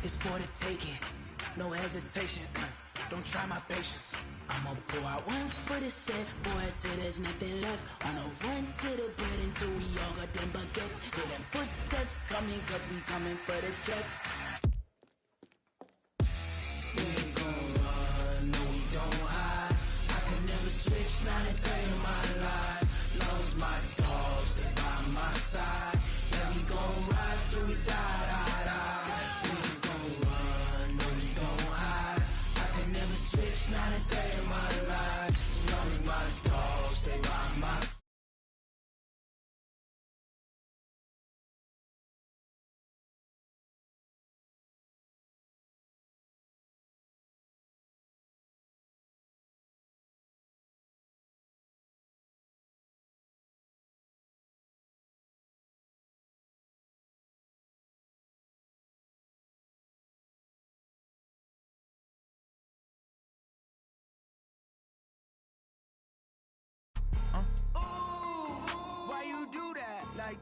It's for the taking, no hesitation. Don't try my patience. I'ma pull out one for the set, boy, till there's nothing left. On a run to the bed until we all got them buckets. Hear them footsteps coming, cause we coming for the check. We ain't gon' run, no we don't hide. I could never switch, not a day in my life. Knows my dogs, they by my side. Yeah, we gon' ride till we die, die, die. We ain't gon' run, no we don't hide. I could never switch, not a day in my life. As long as my dogs, they by my side.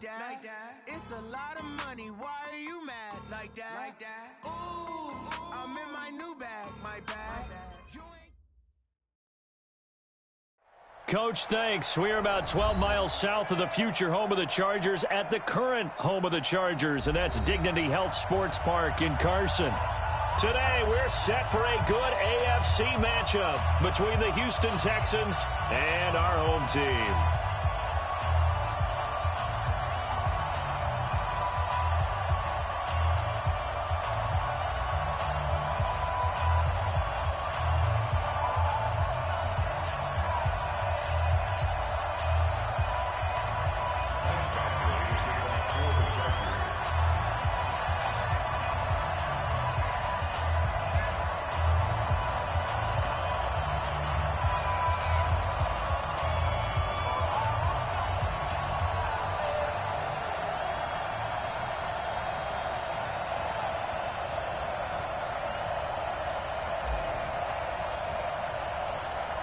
Like that. It's a lot of money. Why are you mad like that? Ooh, I'm in my new bag, my bag. Coach, thanks. We're about 12 miles south of the future home of the Chargers at the current home of the Chargers, and that's Dignity Health Sports Park in Carson. Today, we're set for a good AFC matchup between the Houston Texans and our home team.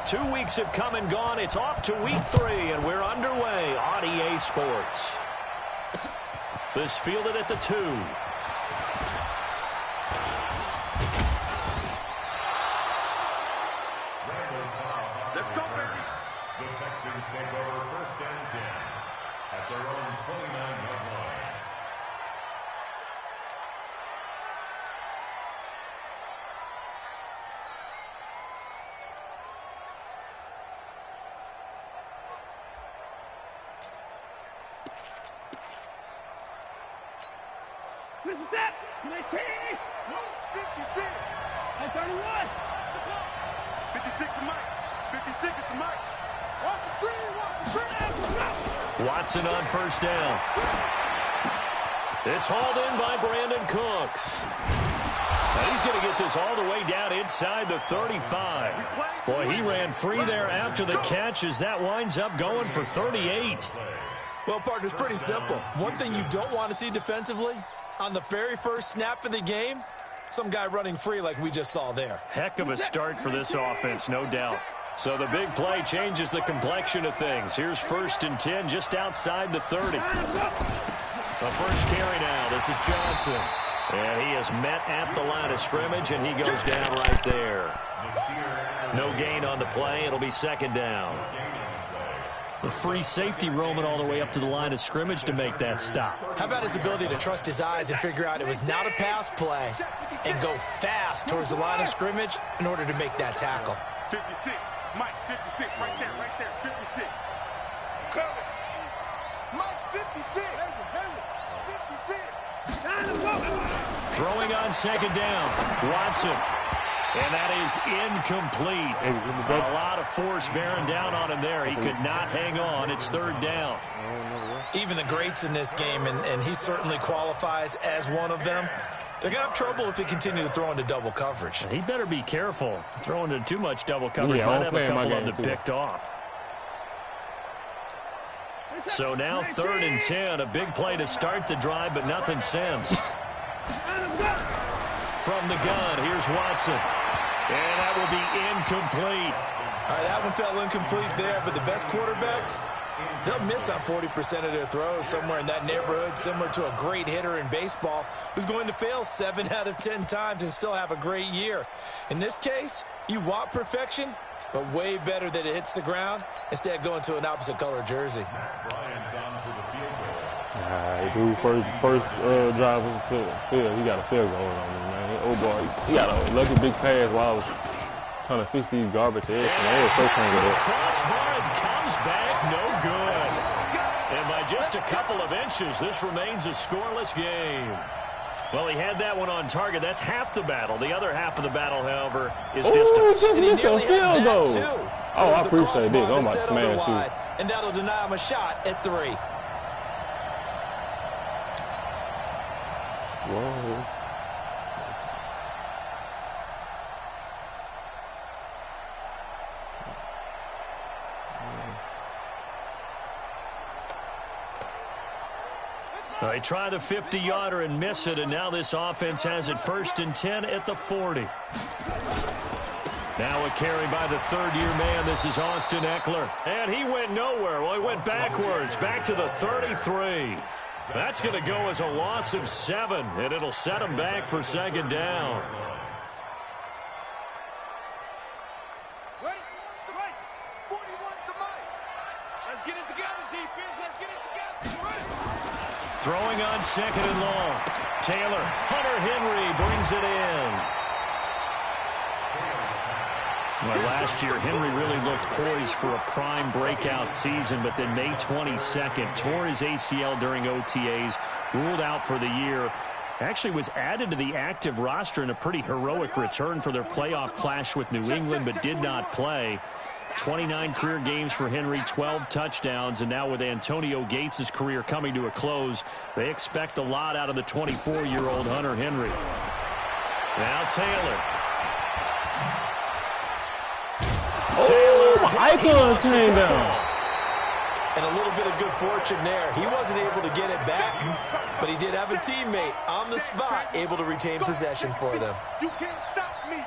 2 weeks have come and gone. It's off to week 3, and we're underway on EA Sports. This fielded at the 2. Let's go, baby. The Texans take over 1st and 10 at their own 29-yard line. This is it! 19! 56! And 31! 56 to Mike. 56 is to Mike. Watch the screen! Watch the screen! Watson on 1st down. It's hauled in by Brandon Cooks. Now he's going to get this all the way down inside the 35. Boy, he ran free there after the catch as that winds up going for 38. Well, partner, it's pretty simple. One thing you don't want to see defensively, on the very first snap of the game, some guy running free like we just saw there. Heck of a start for this offense, no doubt. So the big play changes the complexion of things. Here's 1st and 10 just outside the 30. The first carry now. This is Johnson. And he is met at the line of scrimmage, and he goes down right there. No gain on the play. It'll be 2nd down. The free safety roaming all the way up to the line of scrimmage to make that stop. How about his ability to trust his eyes and figure out it was not a pass play and go fast towards the line of scrimmage in order to make that tackle? 56. Mike, 56. Right there. 56. Cover. Mike, 56! 56! Throwing on 2nd down. Watson. And that is incomplete. A lot of force bearing down on him there. He could not hang on. It's 3rd down. Even the greats in this game, and he certainly qualifies as one of them, they're going to have trouble if they continue to throw into double coverage. He better be careful. Throwing into too much double coverage might have a couple of them picked off. So now 3rd and 10. A big play to start the drive, but nothing since. From the gun, here's Watson. And that will be incomplete. All right, that one fell incomplete there, but the best quarterbacks, They'll miss on 40% of their throws, somewhere in that neighborhood, similar to a great hitter in baseball who's going to fail 7 out of 10 times and still have a great year. In this case, you want perfection, but way better that it hits the ground instead of going to an opposite color jersey. Dude, first drive was a field. He got a field goal on him, man. Oh boy, he got a lucky big pass while I was trying to fix these garbage eggs. Man, was so crossbar and comes back, no good. And by just a couple of inches, this remains a scoreless game. Well, he had that one on target. That's half the battle. The other half of the battle, however, is distance. And he nearly had that, goal. Too. Oh, I appreciate this. I'm about to smash you. And that'll deny him a shot at 3. Whoa. They try the 50-yarder and miss it, and now this offense has it 1st and 10 at the 40. Now a carry by the third-year man. This is Austin Eckler. And he went nowhere. Well, he went backwards, back to the 33. That's going to go as a loss of 7, and it'll set him back for 2nd down. Ready? 41 to Mike. Let's get it together, defense. Let's get it together. Ready? Throwing on 2nd and long. Taylor, Hunter Henry brings it in. Well, last year, Henry really looked poised for a prime breakout season, but then May 22nd, tore his ACL during OTAs, ruled out for the year. Actually was added to the active roster in a pretty heroic return for their playoff clash with New England, but did not play. 29 career games for Henry, 12 touchdowns, and now with Antonio Gates' career coming to a close, they expect a lot out of the 24-year-old Hunter Henry. Now Taylor. Icon came down. And a little bit of good fortune there. He wasn't able to get it back, but he did have a teammate on the spot able to retain possession for them. You can't stop me.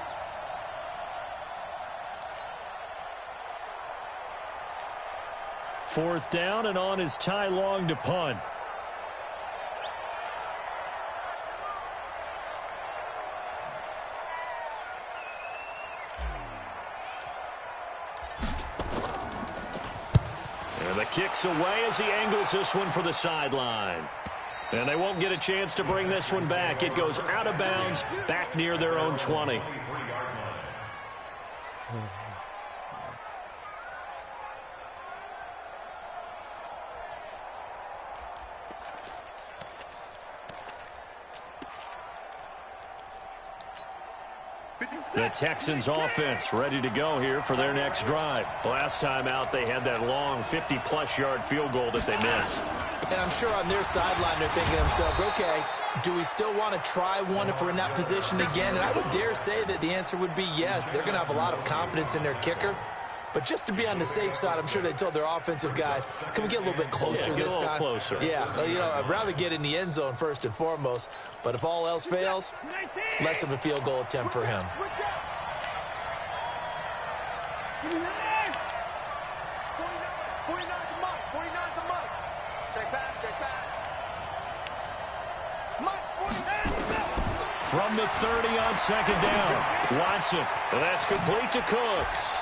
Fourth down, and on is Ty Long to punt. And the kick's away as he angles this one for the sideline. And they won't get a chance to bring this one back. It goes out of bounds, back near their own 20. The Texans offense ready to go here for their next drive. Last time out, they had that long 50-plus yard field goal that they missed. And I'm sure on their sideline they're thinking to themselves, okay, do we still want to try one if we're in that position again? And I would dare say that the answer would be yes. They're going to have a lot of confidence in their kicker. But just to be on the safe side, I'm sure they told their offensive guys, can we get a little bit closer this time? Closer. Yeah, you know, I'd rather get in the end zone first and foremost. But if all else fails, less of a field goal attempt for him. 49 to Mike. 49 to Mike. Check back, check back. Mike's 49. From the 30 on 2nd down. Watson. And that's complete to Cooks.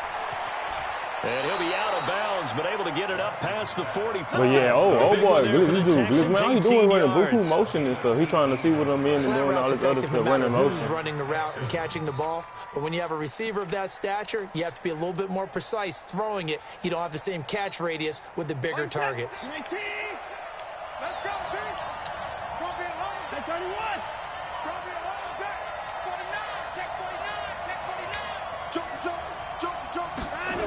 And he'll be out of bounds, but able to get it up past the 45. But yeah, oh boy, this dude, man, all he doing running buku motion and stuff. He trying to see what I'm in and doing all this other stuff, running motion. Who's running the route and catching the ball. But when you have a receiver of that stature, you have to be a little bit more precise throwing it. You don't have the same catch radius with the bigger targets. 19. Let's go, team. It's going to be a long day. 31. It's going to be a long day. 49. Check 49. Check 49. Jump, jump, jump, jump. And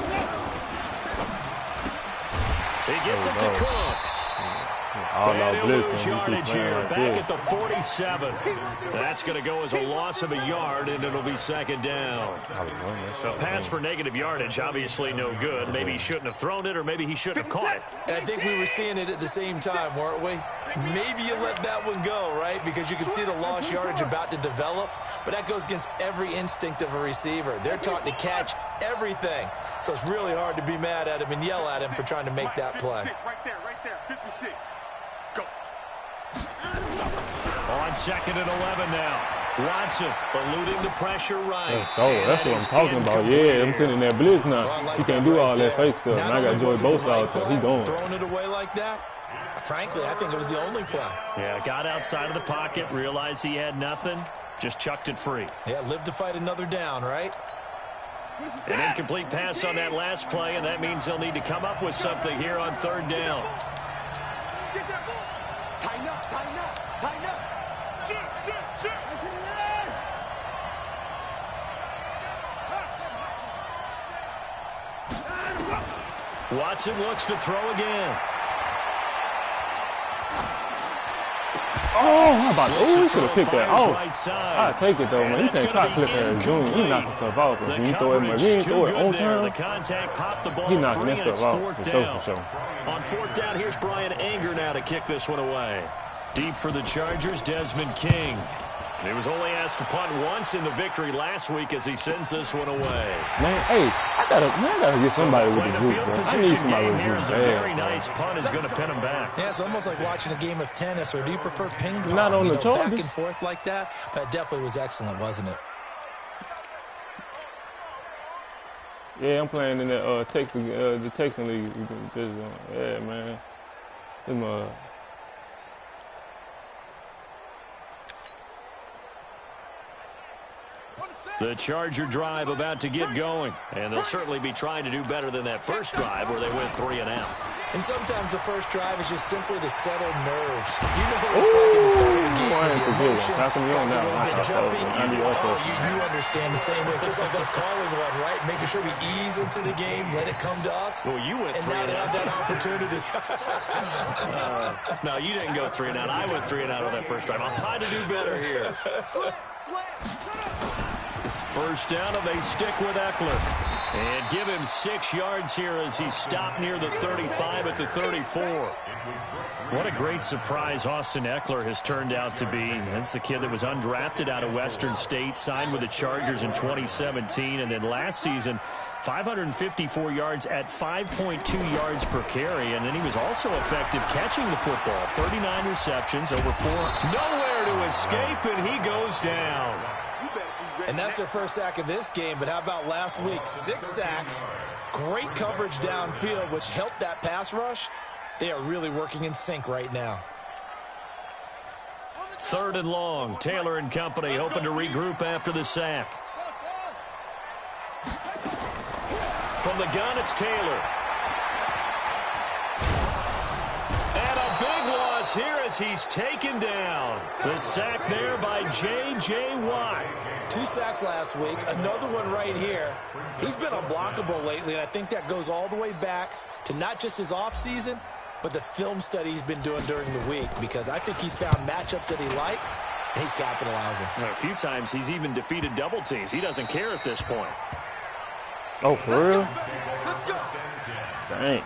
He gets it to Cooks. And he'll lose blitzing. yardage here, Like back at the 47. That's going to go as a loss of a yard, and it'll be second down. A pass for negative yardage, obviously no good. Maybe he shouldn't have thrown it, or maybe he shouldn't have caught it. And I think we were seeing it at the same time, weren't we? Maybe you let that one go, right? Because you can see the lost yardage about to develop, but that goes against every instinct of a receiver. They're taught to catch everything, so it's really hard to be mad at him and yell at him for trying to make that play. Right there, 56. Go. On second and 11 now. Watson eluding the pressure right. That's what I'm talking about. Yeah, I'm sitting there blitz now. He can't do all that fake stuff. And I got Joey Bosa out there. He going. Throwing it away like that? Frankly, I think it was the only play. Yeah, got outside of the pocket, realized he had nothing, just chucked it free. Yeah, live to fight another down, right? An incomplete pass on that last play, and that means they'll need to come up with something here on third down. Get that ball. Tighten up, tighten up, tighten up. Shoot. Watson looks to throw again. Oh, how about that? Oh, he should have picked that off. Right side. I take it though, man. You can't try clipping that junior. He knocking stuff off. If you throw it, if you ain't throw it on time, the contact popped the ball he knocking free, that and stuff it's off fourth for down. sure. On fourth down, here's Brian Anger now to kick this one away. Deep for the Chargers, Desmond King. He was only asked to punt once in the victory last week as he sends this one away. Man, hey, I gotta get somebody with the group, bro. I need somebody with the Here group. is a very nice punt is going to pin him back. Yeah, it's almost like watching a game of tennis, or do you prefer ping pong? Not on the Chargers. Back and forth like that? That definitely was excellent, wasn't it? Yeah, I'm playing in the Texan League. Yeah, man. Them, The Charger drive about to get going, and they'll certainly be trying to do better than that first drive where they went 3 and out. And sometimes the first drive is just simply to settle nerves. You know what it's like in the start of the game. The emotion gets a little bit jumpy. You understand the same way. It's just like us calling one, right? Making sure we ease into the game, let it come to us. Well, you went 3 and out. And now to have that opportunity. No, you didn't go 3 and out. I went 3 and out on that first drive. I'm trying to do better here. First down, and they stick with Eckler. And give him 6 yards here as he's stopped near the 35 at the 34. What a great surprise Austin Eckler has turned out to be. That's the kid that was undrafted out of Western State, signed with the Chargers in 2017, and then last season, 554 yards at 5.2 yards per carry, and then he was also effective catching the football. 39 receptions, over 4. Nowhere to escape, and he goes down. And that's their first sack of this game, but how about last week? 6 sacks, great coverage downfield, which helped that pass rush. They are really working in sync right now. 3rd and long. Taylor and company hoping to regroup after the sack. From the gun, it's Taylor. And a big loss here as he's taken down. The sack there by J.J. Watt. 2 sacks last week, another one right here. He's been unblockable lately, and I think that goes all the way back to not just his offseason, but the film study he's been doing during the week, because I think he's found matchups that he likes, and he's capitalizing. A few times he's even defeated double teams. He doesn't care at this point. oh, for real? Dang.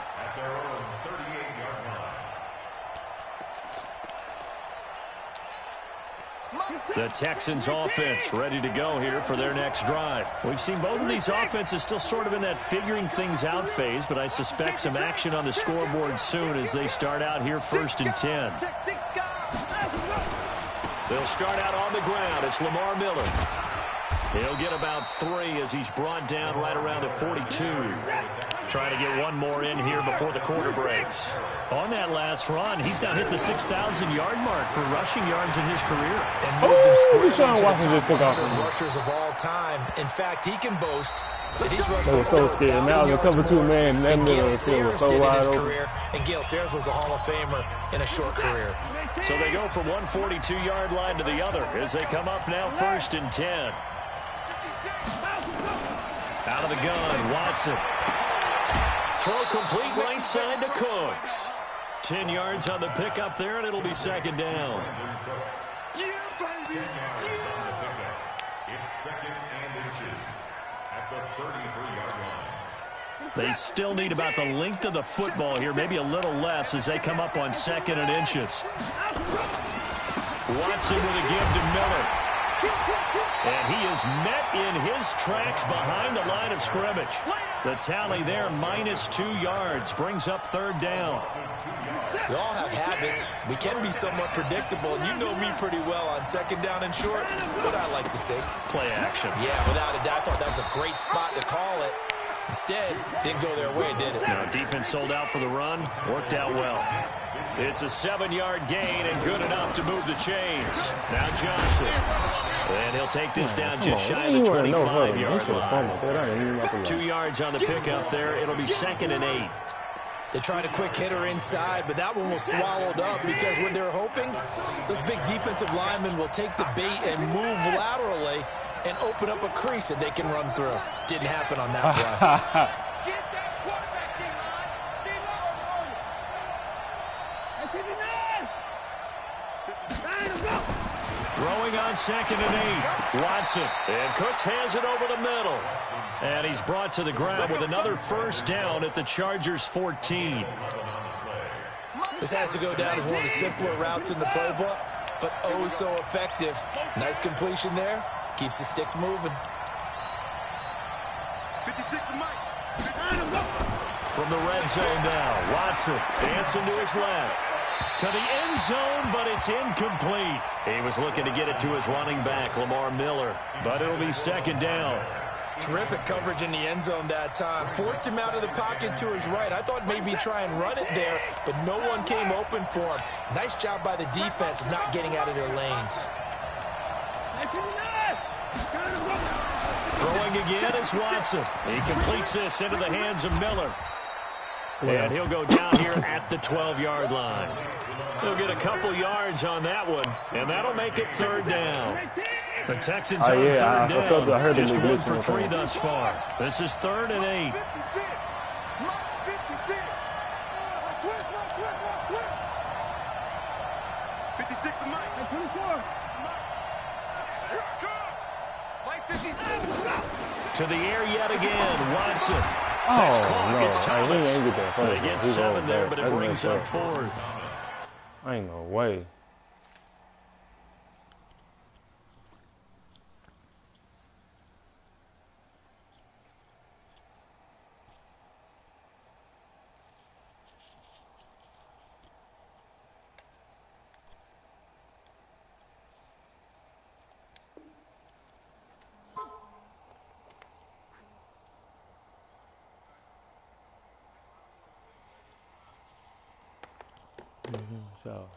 The Texans offense ready to go here for their next drive. We've seen both of these offenses still sort of in that figuring things out phase, but I suspect some action on the scoreboard soon as they start out here 1st and 10. They'll start out on the ground. It's Lamar Miller. He'll get about 3 as he's brought down right around the 42. Trying to get one more in here before the quarter breaks. On that last run, he's now hit the 6,000-yard mark for rushing yards in his career. And moves him squarely into the Watson top just took off 100 rushers of all time. In fact, he can boast that he's rushed They were so over scared. 1,000 Now the cover 2 man, that than middle Gale of the field was Sayers so did in wide his open. career, and Gale Sayers was a Hall of Famer in a short career. So they go from one 42-yard line to the other as they come up now 1st and 10. Out of the gun, Watson. Throw complete right side to Cooks. 10 yards on the pickup there, and it'll be second down. Yeah, baby. It's second and inches at the 33-yard line. They still need about the length of the football here, maybe a little less as they come up on second and inches. Watson with a give to Miller. And he is met in his tracks behind the line of scrimmage. The tally there, -2 yards, brings up third down. We all have habits. We can be somewhat predictable, and you know me pretty well on second down and short. What I like to say. Play action. Yeah, without a doubt. I thought that was a great spot to call it. Instead, didn't go their way, did it? No, defense sold out for the run. Worked out well. It's a 7-yard gain and good enough to move the chains. Now Johnson. And he'll take this down just shy of the 25-yard line. 2 yards on the pickup there. It'll be second and 8. They tried a quick hitter inside, but that one was swallowed up because what they're hoping, those big defensive linemen will take the bait and move laterally and open up a crease that they can run through. Didn't happen on that play. Throwing on second and 8. Watson. And Cooks has it over the middle. And he's brought to the ground with another first down at the Chargers' 14. This has to go down as one of the simpler routes in the playbook, but oh so effective. Nice completion there. Keeps the sticks moving. 56 to Mike. From the red zone now, Watson dancing to his left. To the end zone, but it's incomplete. He was looking to get it to his running back, Lamar Miller, but it'll be second down. Terrific coverage in the end zone that time. Forced him out of the pocket to his right. I thought maybe try and run it there, but no one came open for him. Nice job by the defense of not getting out of their lanes. Throwing again is Watson. He completes this into the hands of Miller. And he'll go down here at the 12-yard line. He'll get a couple yards on that one, and that'll make it third down. The Texans on third down. I heard Just 1 for 3 thus far. This is third and 8. 56 to Mike. 24. To the air yet again, Watson. Oh, no. It's Thomas. He ain't get that first. They get 7 there, but it brings up fourth. Ain't no way. So.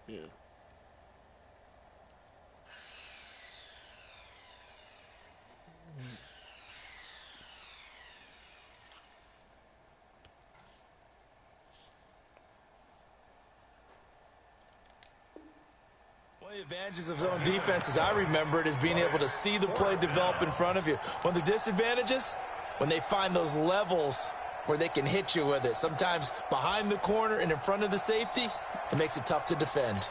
Yeah. One of the advantages of zone defense, as I remember it, is being able to see the play develop in front of you. One of the disadvantages, when they find those levels where they can hit you with it. Sometimes behind the corner and in front of the safety, it makes it tough to defend.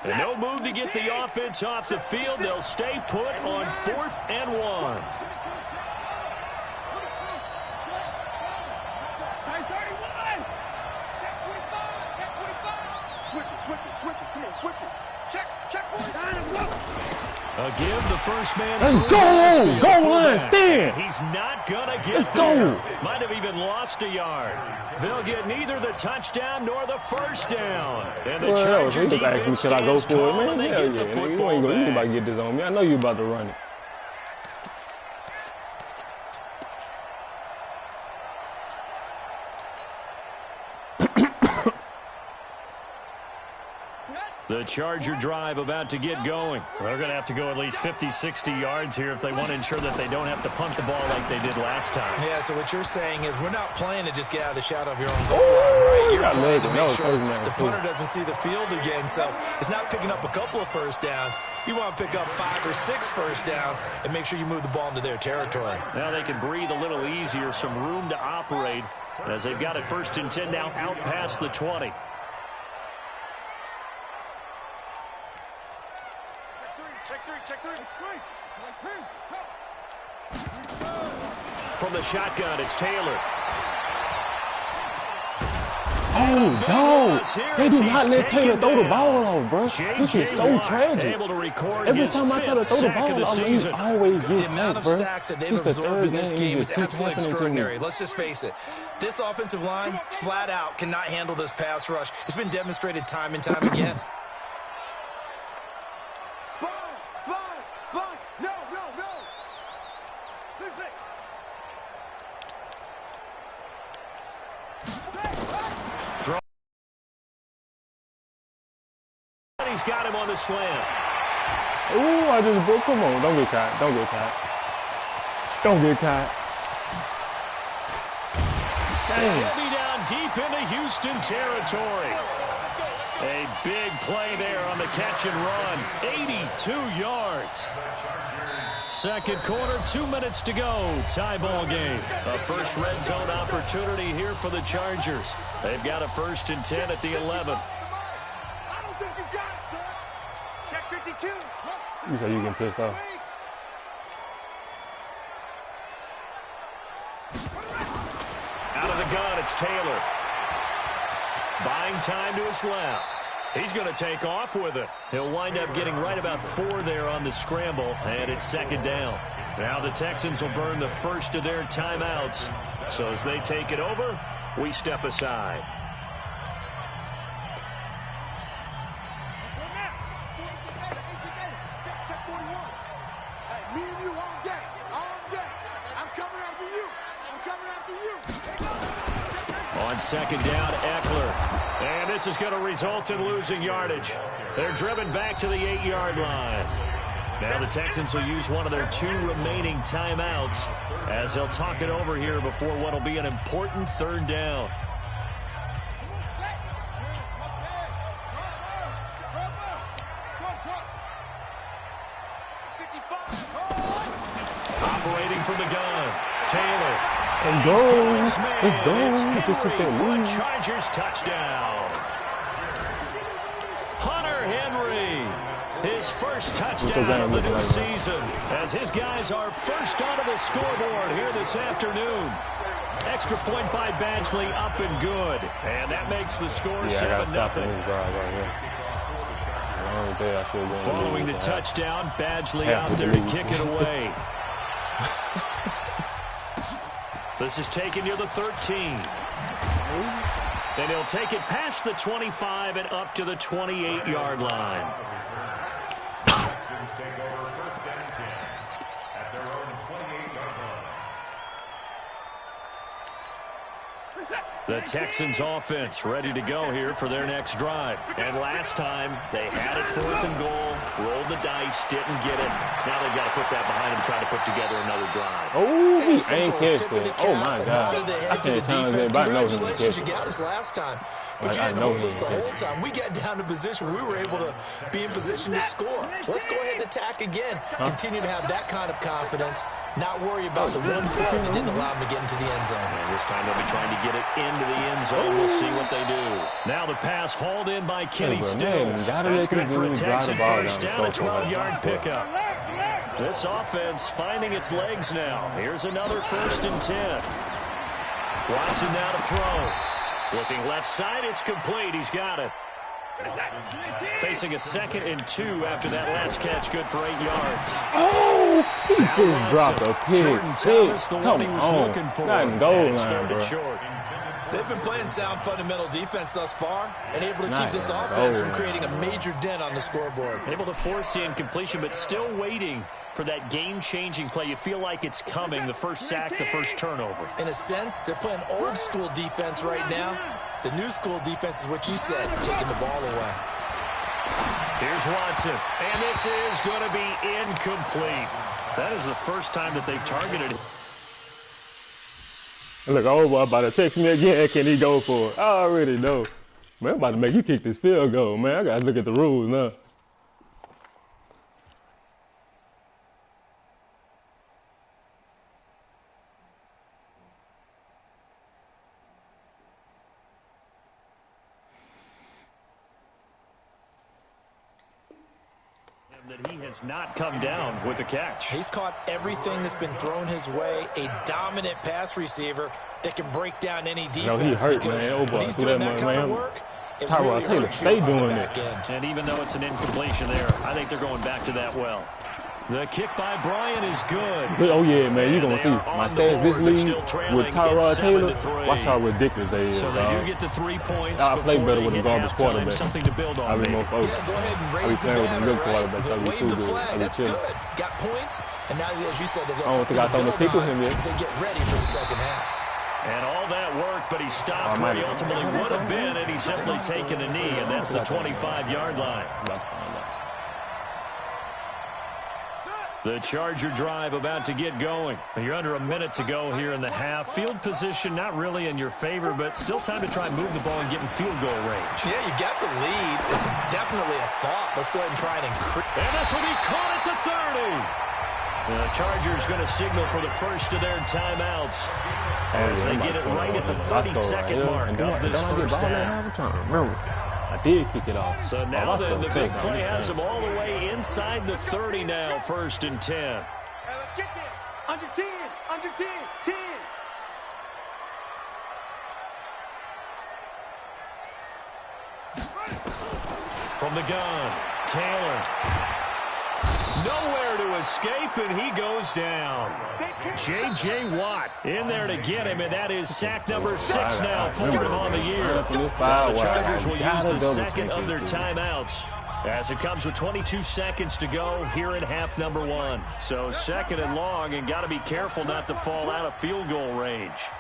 And no move to get the offense off the field. They'll stay put on 4th and 1. Switch it. Come on, switch it. Check for it. A give the first man. Let's go! Go line, stand! He's not gonna get there. Might have even lost a yard. They'll get neither the touchdown nor the first down. And the Chargers defense stands tall and they get the football back. You about to get this on me. I know you about to run it. The Charger drive about to get going. They're going to have to go at least 50, 60 yards here if they want to ensure that they don't have to punt the ball like they did last time. Yeah, so what you're saying is we're not playing to just get out of the shadow of your own goal line, right? You're playing to make sure the punter doesn't see the field again. So it's not picking up a couple of first downs. You want to pick up 5 or 6 first downs and make sure you move the ball into their territory. Now they can breathe a little easier, some room to operate as they've got it 1st and 10 now out past the 20. From the shotgun, it's Taylor. Oh, dog. They do not let Taylor throw the ball off, bro. This is so tragic. Every time I try to throw the ball off, he always gets The amount of sacks that they've absorbed in this game is absolutely extraordinary. Let's just face it. This offensive line, flat out, cannot handle this pass rush. It's been demonstrated time and time again. He's got him on the slant. Ooh, I just broke. Come on, don't get caught. Don't get caught. Don't get caught. Dang. He'll be down deep into Houston territory. A big play there on the catch and run. 82 yards. Second quarter, 2 minutes to go. Tie ball game. A first red zone opportunity here for the Chargers. They've got a 1st and 10 at the 11. You say you getting pissed off. Out of the gun, it's Taylor. Buying time to his left. He's going to take off with it. He'll wind up getting right about 4 there on the scramble, and it's 2nd down. Now the Texans will burn the first of their timeouts. So as they take it over, we step aside. On 2nd down, Eckler. And this is going to result in losing yardage. They're driven back to the 8-yard line. Now the Texans will use one of their 2 remaining timeouts as they'll talk it over here before what will be an important 3rd down. Operating from the gun, Taylor. Let's go. Let's go. For a Chargers touchdown. Hunter Henry, his first touchdown of the new season, as his guys are first onto the scoreboard here this afternoon. Extra point by Badgley, up and good. And that makes the score 7-0. Following the touchdown, Badgley out there to kick it away. This is taken near the 13. And he'll take it past the 25 and up to the 28-yard line. Texans take over 1st and 10 at their own 28-yard line. The Texans offense ready to go here for their next drive. And last time, they had it 4th and goal, rolled the dice, didn't get it. Now they've got to put that behind them, try to put together another drive. Oh, he ain't catched it. Oh, my God. I can't tell him anybody knows him to catch You it. got us last time, but you didn't hold us the whole time. We got down to position. We were able to be in position to score. Let's go ahead and attack again. Continue to have that kind of confidence, not worry about the one play that didn't allow them to get into the end zone. And this time they'll be trying to get it into the end zone. We'll see what they do. Now the pass hauled in by Kenny Stills. That's good for a Texan first down, a 12-yard pickup. This offense finding its legs now. Here's another 1st and 10. Watson now to throw. Looking left side, it's complete. He's got it. Facing a 2nd and 2 after that last catch, good for 8 yards. Oh, he just dropped a pick. Come on, not goal line, bro. Short. They've been playing sound fundamental defense thus far and able to keep this offense from creating a major dent on the scoreboard. Able to force the incompletion, but still waiting for that game-changing play. You feel like it's coming, the first sack, the first turnover. In a sense, they're playing old-school defense right now. The new school defense is what you said, taking the ball away. Here's Watson, and this is going to be incomplete. That is the first time that they've targeted him. Look, oh boy, about to text me again. Can he go for it? I already know. Man, I'm about to make you kick this field goal, man. I got to look at the rules now. That he has not come down with a catch. He's caught everything that's been thrown his way. A dominant pass receiver that can break down any defense. No, he hurt, man. Oh, boy, he's do doing that, that kind man. of work. Tyrod Taylor, stay doing it. And even though it's an incompletion there, I think they're going back to that well. The kick by Bryant is good. Oh, yeah, man. You're going to see my stats this league with Tyrod Taylor. Watch how ridiculous they is. So they do get the 3 points. I play better with a garbage quarterback. Something to build on. I be more focused. Yeah, go ahead and I be raise the playing with them good banner, quarterbacks. I be wave too the good. flag. I be That's chilling. good. Got points, and now, as you said, they got I don't think I thrown the pick with him yet. as they get ready for the second half. And all that work, but he stopped where he ultimately would have been, and he's simply taken a knee, and that's the 25-yard line. The Charger drive about to get going. You're under a minute to go here in the half. Field position not really in your favor, but still time to try and move the ball and get in field goal range. Yeah, you got the lead. It's definitely a thought. Let's go ahead and try and increase. And this will be caught at the 30. The Chargers going to signal for the first of their timeouts as they get it right at the 32nd mark of this first half. Remember, I did kick it off. So now then, the big play has them all the way inside the 30 now, 1st and 10. Hey, let's get there. Under 10, under 10, 10. From the gun, Taylor. Nowhere to escape, and he goes down. J.J. Watt in there to get him, and that is sack number 6 now for him on the year. Now the Chargers will use the second of their timeouts as it comes with 22 seconds to go here in half number 1. So second and long, and got to be careful not to fall out of field goal range.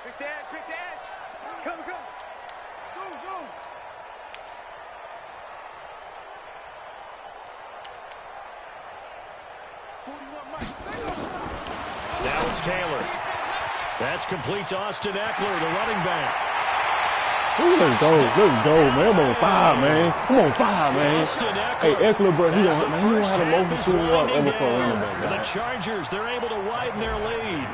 Pick the edge, pick the edge. Come, come. Zoom, zoom. Now it's Taylor. That's complete to Austin Eckler, the running back. Let's go, man. I'm on 5, man. Come on, 5, man. Hey, Eckler, bro, he don't have the most yard ever for a running back. The Chargers, they're able to widen their lead.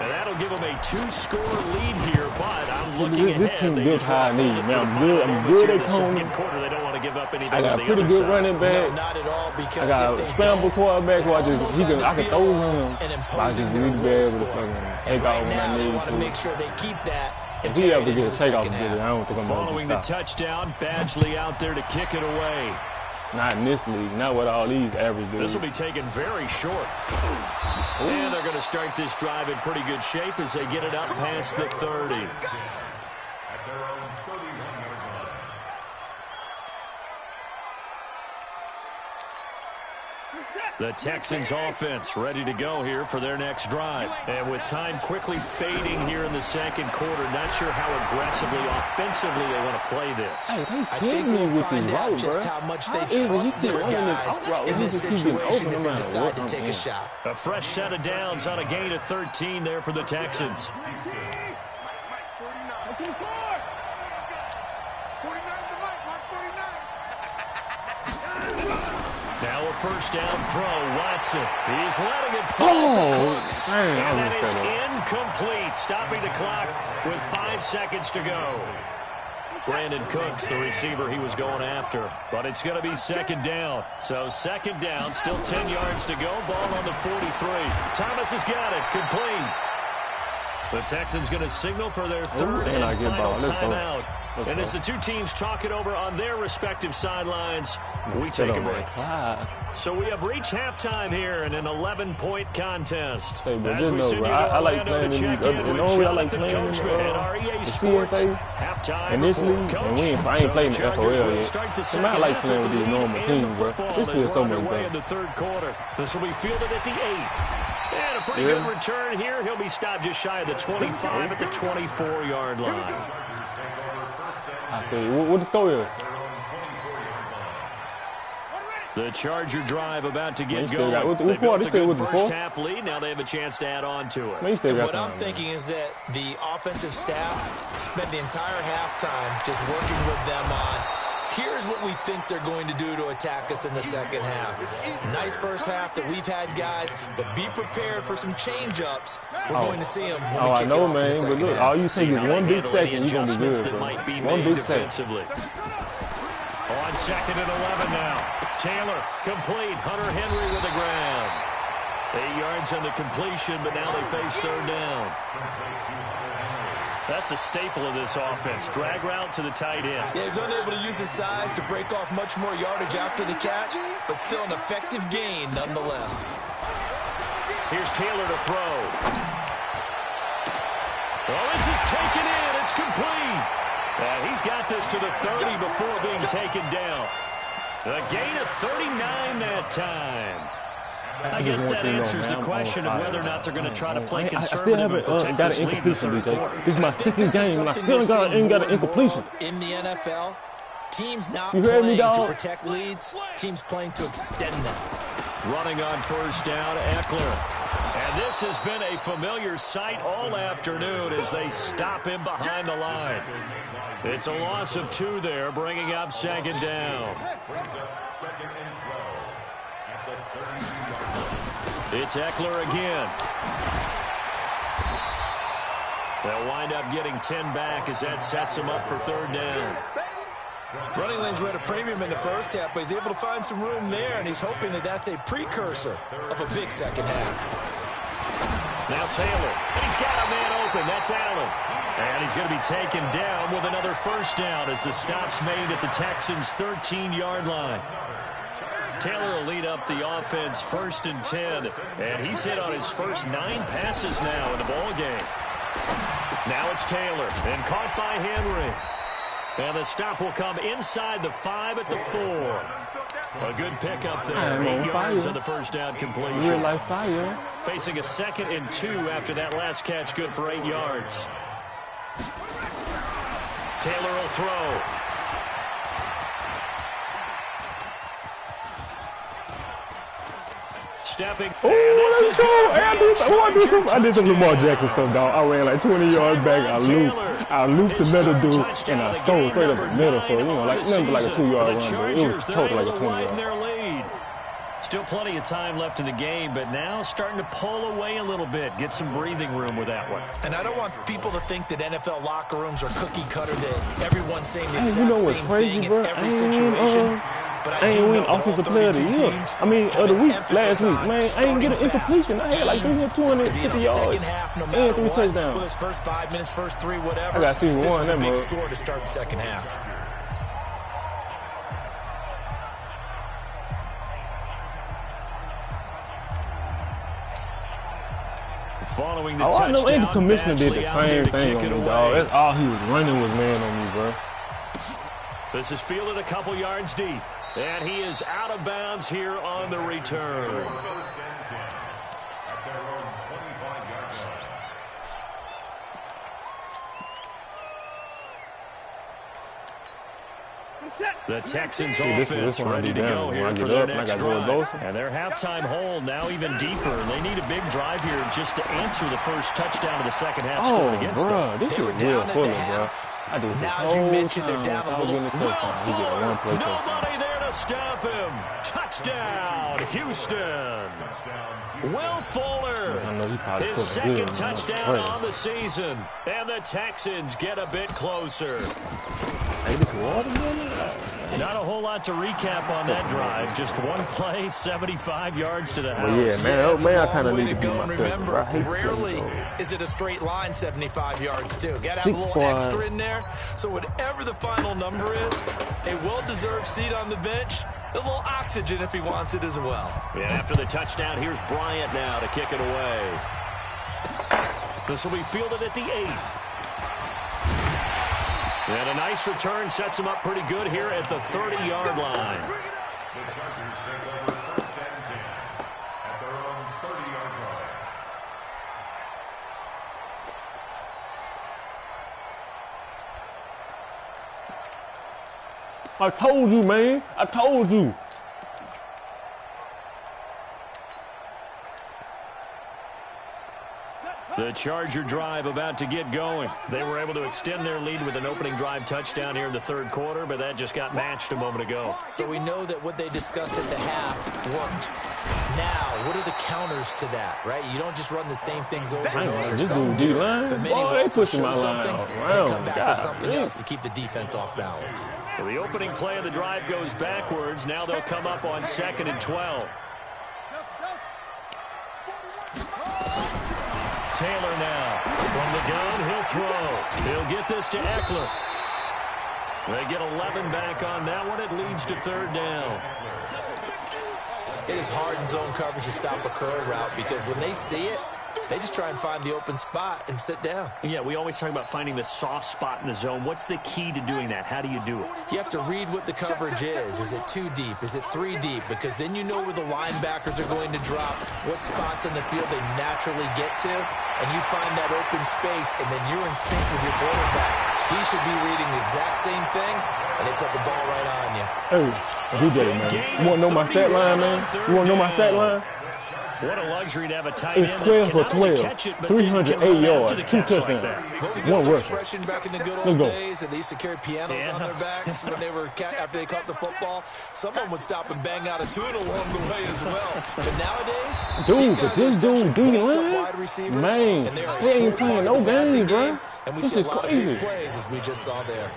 And that'll give them a 2-score lead here, but I'm looking ahead. This team built high need, man. I'm good at coming. They don't want to give up anything. I got a pretty good running back. No, not at all, because I got a scramble quarterback who I can throw him. I just really be able to fucking take off when I need to. Make sure they keep that. If he ever gets a takeoff, I don't think I'm going to Following the touchdown, Badgley out there to kick it away. Not in this league, not with all these average dudes. This will be taken very short. And they're going to start this drive in pretty good shape as they get it up past the 30. At their own 31-yard line. The Texans offense ready to go here for their next drive. And with time quickly fading here in the second quarter, not sure how aggressively, offensively they want to play this. Hey, I think we'll find out just how much they trust their guys in this situation if they decide to take a shot. A fresh set of downs on a gain of 13 there for the Texans. Now a first down throw, Watson. He's letting it fall for Cooks. And that is incomplete, stopping the clock with 5 seconds to go. Brandon Cooks, the receiver he was going after. But it's going to be second down. So second down, still 10 yards to go. Ball on the 43. Thomas has got it, complete. The Texans going to signal for their third and final timeout. And as the two teams talk it over on their respective sidelines, we take a break. So we have reached halftime here in an 11-point contest. Hey, but As we send you to I like Orlando playing to in check these in other, with I like Jonathan playing in Coachman at REA Sports. CSA Halftime and this report. league, Coach, and I ain't playing in the FOL yet. So I like playing with these normal teams, bro. This feels so much better. In the third quarter. This will be fielded at the 8. And a pretty good return here. He'll be stopped just shy of the 25 at the 24-yard line. Chargers take over 1st and I feel you. What the score is? The Charger drive about to get still going. What They built a good the first half lead. Now they have a chance to add on to it. Man, And what time, I'm thinking is that the offensive staff spent the entire halftime just working with them on, here's what we think they're going to do to attack us in the second half. Nice first half that we've had, guys, but be prepared for some change-ups. We're going to see them when we kick I know, it off man, in the second but look, half. all you take is one big second, you're going to be good, bro. Might be One made big second. defensively. On 2nd and 11 now. Taylor, complete. Hunter Henry with the ground. 8 yards on the completion, but now they face third down. That's a staple of this offense. Drag route to the tight end. Yeah, he's unable to use his size to break off much more yardage after the catch, but still an effective gain nonetheless. Here's Taylor to throw. Well, this is taken in. It's complete. And he's got this to the 30 before being taken down. A gain of 39 that time. I guess that answers the question of whether or not they're going to try to play conservative and protect this lead in the third quarter. This is my second game, and I still ain't got an incompletion. In the NFL, teams not You heard playing me, dog? to protect leads, teams playing to extend them. Running on first down, Eckler. And this has been a familiar sight all afternoon as they stop him behind the line. It's a loss of 2 there, bringing up 2nd down. It's Eckler again. They'll wind up getting 10 back as that sets them up for third down. Running lanes were at a premium in the first half, but he's able to find some room there, and he's hoping that that's a precursor of a big second half. Now Taylor, and he's got a man open. That's Allen. And he's going to be taken down with another first down as the stop's made at the Texans' 13-yard line. Taylor will lead up the offense 1st and 10, and he's hit on his first 9 passes now in the ball game. Now it's Taylor, and caught by Henry. And the stop will come inside the 5 at the 4. A good pickup there. 8 yards on the first down completion. Real life fire. Facing a 2nd and 2 after that last catch, good for 8 yards. Taylor will throw. Stepping. Oh, let's go. I did some Lamar Jackson stuff, dog. I ran like 20 yards back. I looped the middle dude, and I stole straight up the middle for, like nothing but like a 2-yard run, but it was total like a 20-yard. Still plenty of time left in the game, but now starting to pull away a little bit. Get some breathing room with that one. And I don't want people to think that NFL locker rooms are cookie cutter, that everyone's saying the exact same thing in every situation. But I ain't win offensive player of the year. I mean, of the week, last week. Man, I ain't get an incompletion. I had like 250 yards and 3 touchdowns. Those first 5 minutes, first 3, whatever. I got to see this one was that a big mode. score to start the second half. Following the I know touchdown, the commissioner did the Badgley out there same to thing kick on it me, dog. away. That's all he was running was man on me, bro. This is fielded a couple yards deep. And he is out of bounds here on the return. The Texans offense ready to go here for their next drive. And their halftime hole now even deeper. And they need a big drive here just to answer the first touchdown of the second half score against them. This is real full of, bro. I did this Now, as you whole mentioned, time. they're down a little. Nobody there to stop him. Touchdown, Houston. Will Fuller, his second touchdown on the season. And the Texans get a bit closer. Not a whole lot to recap on that drive. Just one play, 75 yards to the house. Well, yeah, man, I kind of need to go. be my Remember, rarely is it a straight line 75 yards, too. Got to have a little extra in there. So whatever the final number is, a well-deserved seat on the bench, a little oxygen if he wants it as well. And after the touchdown, here's Bryant now to kick it away. This will be fielded at the 8. And a nice return sets him up pretty good here at the 30-yard line. The Chargers take over 1st and 10 at their own 30-yard line. I told you, man. I told you. The Charger drive about to get going. They were able to extend their lead with an opening drive touchdown here in the third quarter, but that just got matched a moment ago. So we know that what they discussed at the half worked. Now, what are the counters to that, right? You don't just run the same things over and over. This dude D-line, but many boy, they pushing my line and come back with something God, else to keep the defense off balance. So the opening play of the drive goes backwards. Now they'll come up on 2nd and 12. Taylor now from the gun. He'll throw. He'll get this to Eckler. They get 11 back on that one. It leads to 3rd down. It is hard in zone coverage to stop a curl route because when they see it, they just try and find the open spot and sit down. Yeah, we always talk about finding the soft spot in the zone. What's the key to doing that? How do you do it? You have to read what the coverage is. Is it 2 deep? Is it 3 deep? Because then you know where the linebackers are going to drop, what spots in the field they naturally get to, and you find that open space, and then you're in sync with your quarterback. He should be reading the exact same thing, and they put the ball right on you. Hey, he did it, man. You want to know my stat line, man? You want to know my stat line? What a luxury to have a tight end. end. It's 12 for 12, 308 yards, 2 touchdowns, 1 rush. Expression back in the good old days, and they used to carry pianos on their backs when they were after they caught the football. Someone would stop and bang out a tune along the way as well. But nowadays, dude, but this dude D-line, man, they ain't playing no games, bro. And we this see is a lot crazy. of big plays as we just saw there.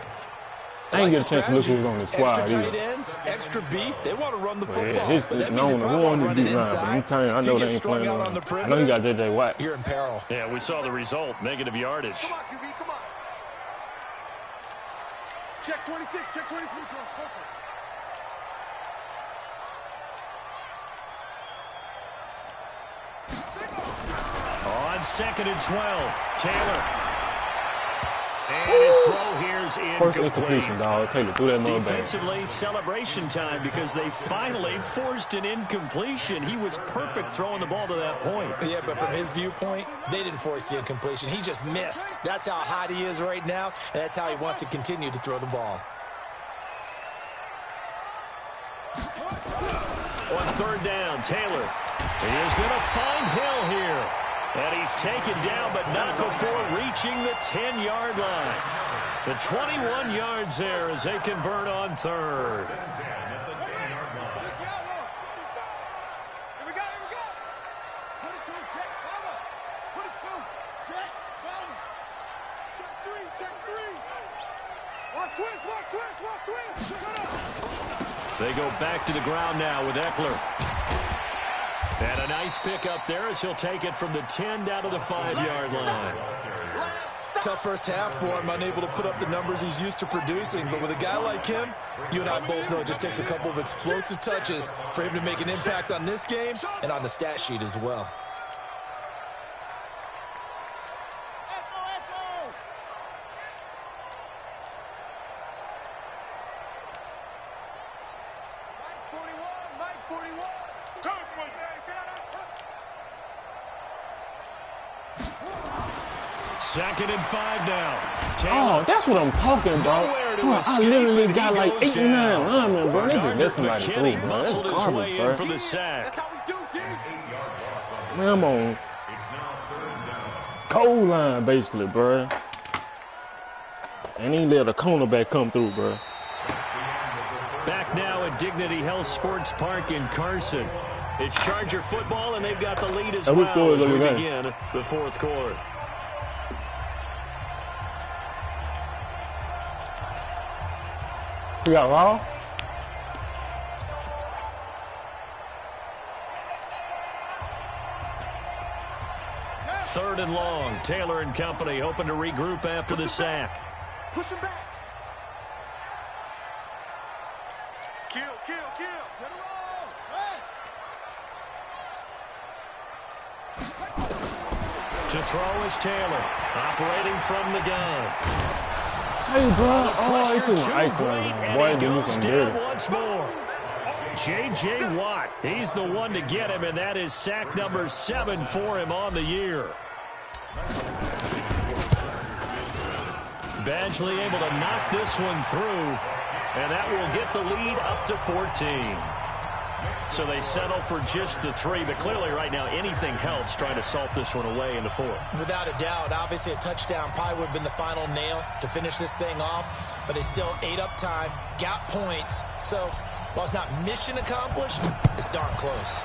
I ain't get a chance to look who's on the squad extra either. tight ends, extra beef. They want to run the football. Yeah, his known to run the D line, but I'm telling you, I know they ain't playing on. I know you got J.J. Watt. You're in peril. Yeah, we saw the result. Negative yardage. Come on, QB, come on. Check 26, check 26. On 2nd and 12, Taylor. And his throw here's incomplete. First incompletion, dog. Taylor threw that mother back. Defensively, celebration time because they finally forced an incompletion. He was perfect throwing the ball to that point. Yeah, but from his viewpoint, they didn't force the incompletion. He just missed. That's how hot he is right now, and that's how he wants to continue to throw the ball. On 3rd down, Taylor. He is going to find Hill here. And he's taken down, but not before reaching the 10-yard line. The 21 yards there as they convert on 3rd. Here we go. Put it 2, check, cover. Put it 2, check, cover. Check 3. Watch twist. Shut up. They go back to the ground now with Eckler. And a nice pickup there as he'll take it from the 10 down to the 5-yard line. Tough first half for him, unable to put up the numbers he's used to producing. But with a guy like him, you and I both know it just takes a couple of explosive touches for him to make an impact on this game and on the stat sheet as well. Second and 5 now. Taylor. Oh, that's what I'm talking about. Bro, I literally got like 8 or 9 linemen, bro. They just let somebody through, bro. That's garbage, bro. For the sack. Man, I'm on cold line, basically, bro. And he let a cornerback come through, bro. Back now at Dignity Health Sports Park in Carson. It's Charger football, and they've got the lead as well as we begin the 4th quarter. We got Raw. Third and long. Taylor and company hoping to regroup after the sack. Push him back. Kill. Get him all. To throw is Taylor, operating from the gun. Hey, bro. Oh, it's an icon. Boy, give me some dirty. Once more. J.J. Watt, he's the one to get him, and that is sack number 7 for him on the year. Badgley able to knock this one through. And that will get the lead up to 14. So they settle for just the 3, but clearly right now anything helps trying to salt this one away in the 4th. Without a doubt, obviously a touchdown probably would have been the final nail to finish this thing off, but they still ate up time, got points. So while it's not mission accomplished, it's darn close.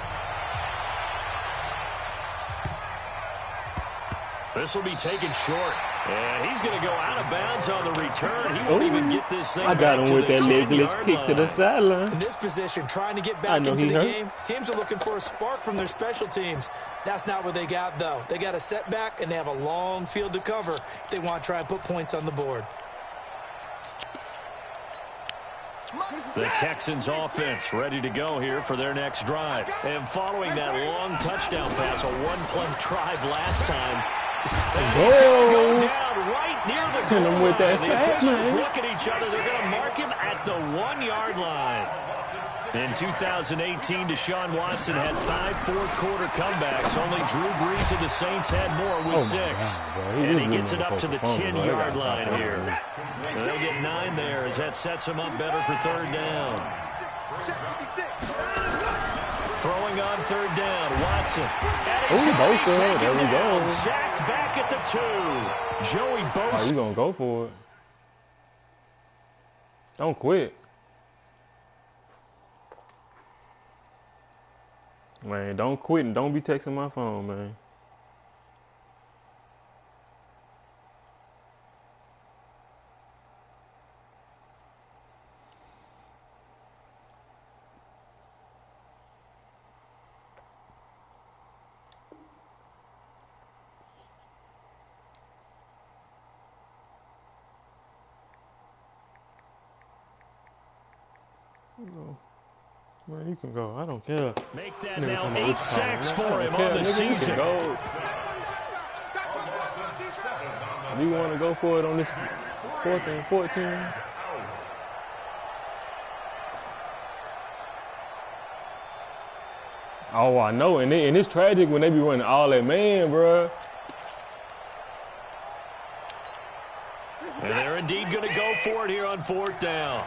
This will be taken short. And he's going to go out of bounds on the return. He won't even get this thing. I got him with that legless kick to the sideline. In this position, trying to get back into the game, teams are looking for a spark from their special teams. That's not what they got, though. They got a setback, and they have a long field to cover if they want to try and put points on the board. The Texans offense ready to go here for their next drive. And following that long touchdown pass, a one-play drive last time, go down right near the goal line. With that the officials look at each other. They're going to mark him at the 1-yard line. In 2018, Deshaun Watson had 5 fourth-quarter comebacks. Only Drew Brees of the Saints had more with 6. And he gets it up to the 10-yard line here. And they'll get 9 there as that sets him up better for 3rd down. Throwing on 3rd down, Watson. Bosa, there we go. Sacked back at the 2. Joey Bosa. Oh, you gonna go for it? Don't quit. Man, don't quit and don't be texting my phone, man. Man, you can go. I don't care. Make that now 8 sacks for him on the season. Go. Do you want to go for it on this 4th and 14? Oh, I know. And it's tragic when they be running all that man, bro. And they're indeed going to go for it here on 4th down.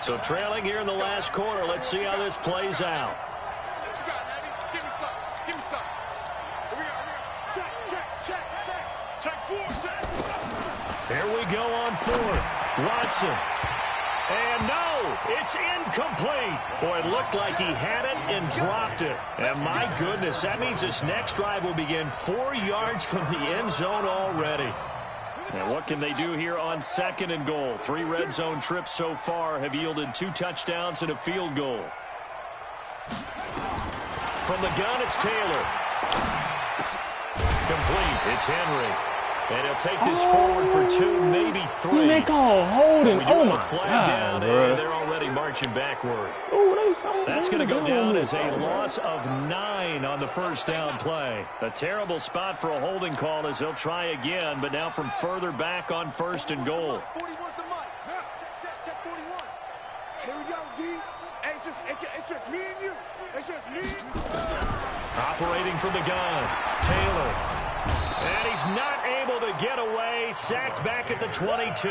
So trailing here in the last quarter. Let's see how this plays out. What you got, Natty? Give me some. Give me some. Here we go. Check, check, check, check. Check 4, check. Here we go on 4th. Watson. And no, it's incomplete. Boy, it looked like he had it and dropped it. And my goodness, that means this next drive will begin 4 yards from the end zone already. And what can they do here on 2nd and goal? 3 red zone trips so far have yielded 2 touchdowns and a field goal. From the gun, it's Taylor. Complete. It's Henry. And he'll take this forward for 2, maybe 3. They call holding. Oh, my flag down, and they're already marching backward. That's going to go down as a loss of 9 on the 1st down play. A terrible spot for a holding call as they'll try again, but now from further back on 1st and goal. 41's the mic. Check 41. Here we go, D. It's just me and you. It's just me. Operating from the gun, Taylor. And he's not able to get away. Sacked back at the 22.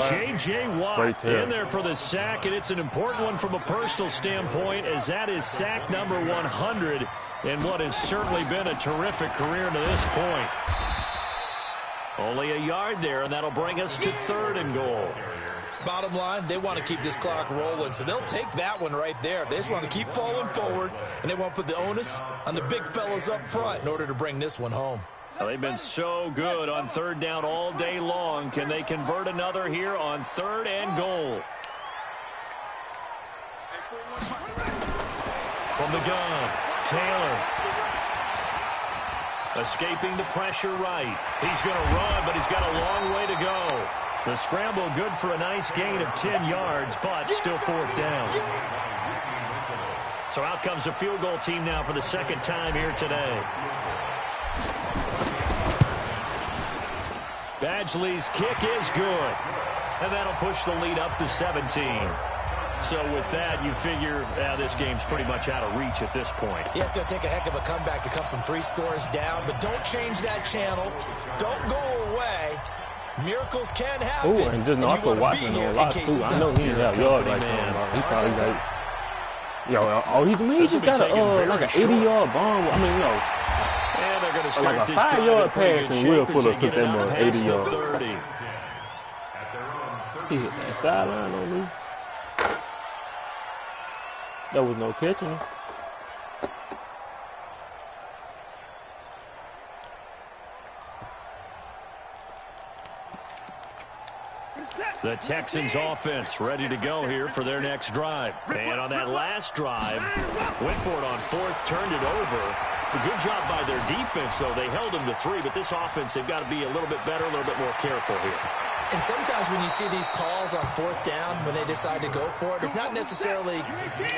J.J. Watt in there for the sack, and it's an important one from a personal standpoint, as that is sack number 100 in what has certainly been a terrific career to this point. Only a yard there, and that'll bring us to 3rd and goal. Bottom line, they want to keep this clock rolling, so they'll take that one right there. They just want to keep falling forward, and they want to put the onus on the big fellas up front in order to bring this one home. Well, they've been so good on 3rd down all day long. Can they convert another here on 3rd and goal? From the gun, Taylor. Escaping the pressure right. He's going to run, but he's got a long way to go. The scramble good for a nice gain of 10 yards, but still 4th down. So out comes a field goal team now for the 2nd time here today. Badgley's kick is good. And that'll push the lead up to 17. So with that, you figure this game's pretty much out of reach at this point. Yeah, it's going to take a heck of a comeback to come from 3 scores down, but don't change that channel. Don't go away. Miracles can happen. Oh, and just also watching on a lot too. I know he didn't have yards like that. He probably got. He just got like an 80-yard bomb. I mean, and they're going to start like a 5-yard pass, and Will Fuller took that mother 80 yards. He hit that sideline on me. There was no catching. The Texans offense ready to go here for their next drive. And on that last drive, went for it on fourth, turned it over. A good job by their defense, though. They held them to 3, but this offense, they've got to be a little bit better, a little bit more careful here. And sometimes when you see these calls on fourth down, when they decide to go for it, it's not necessarily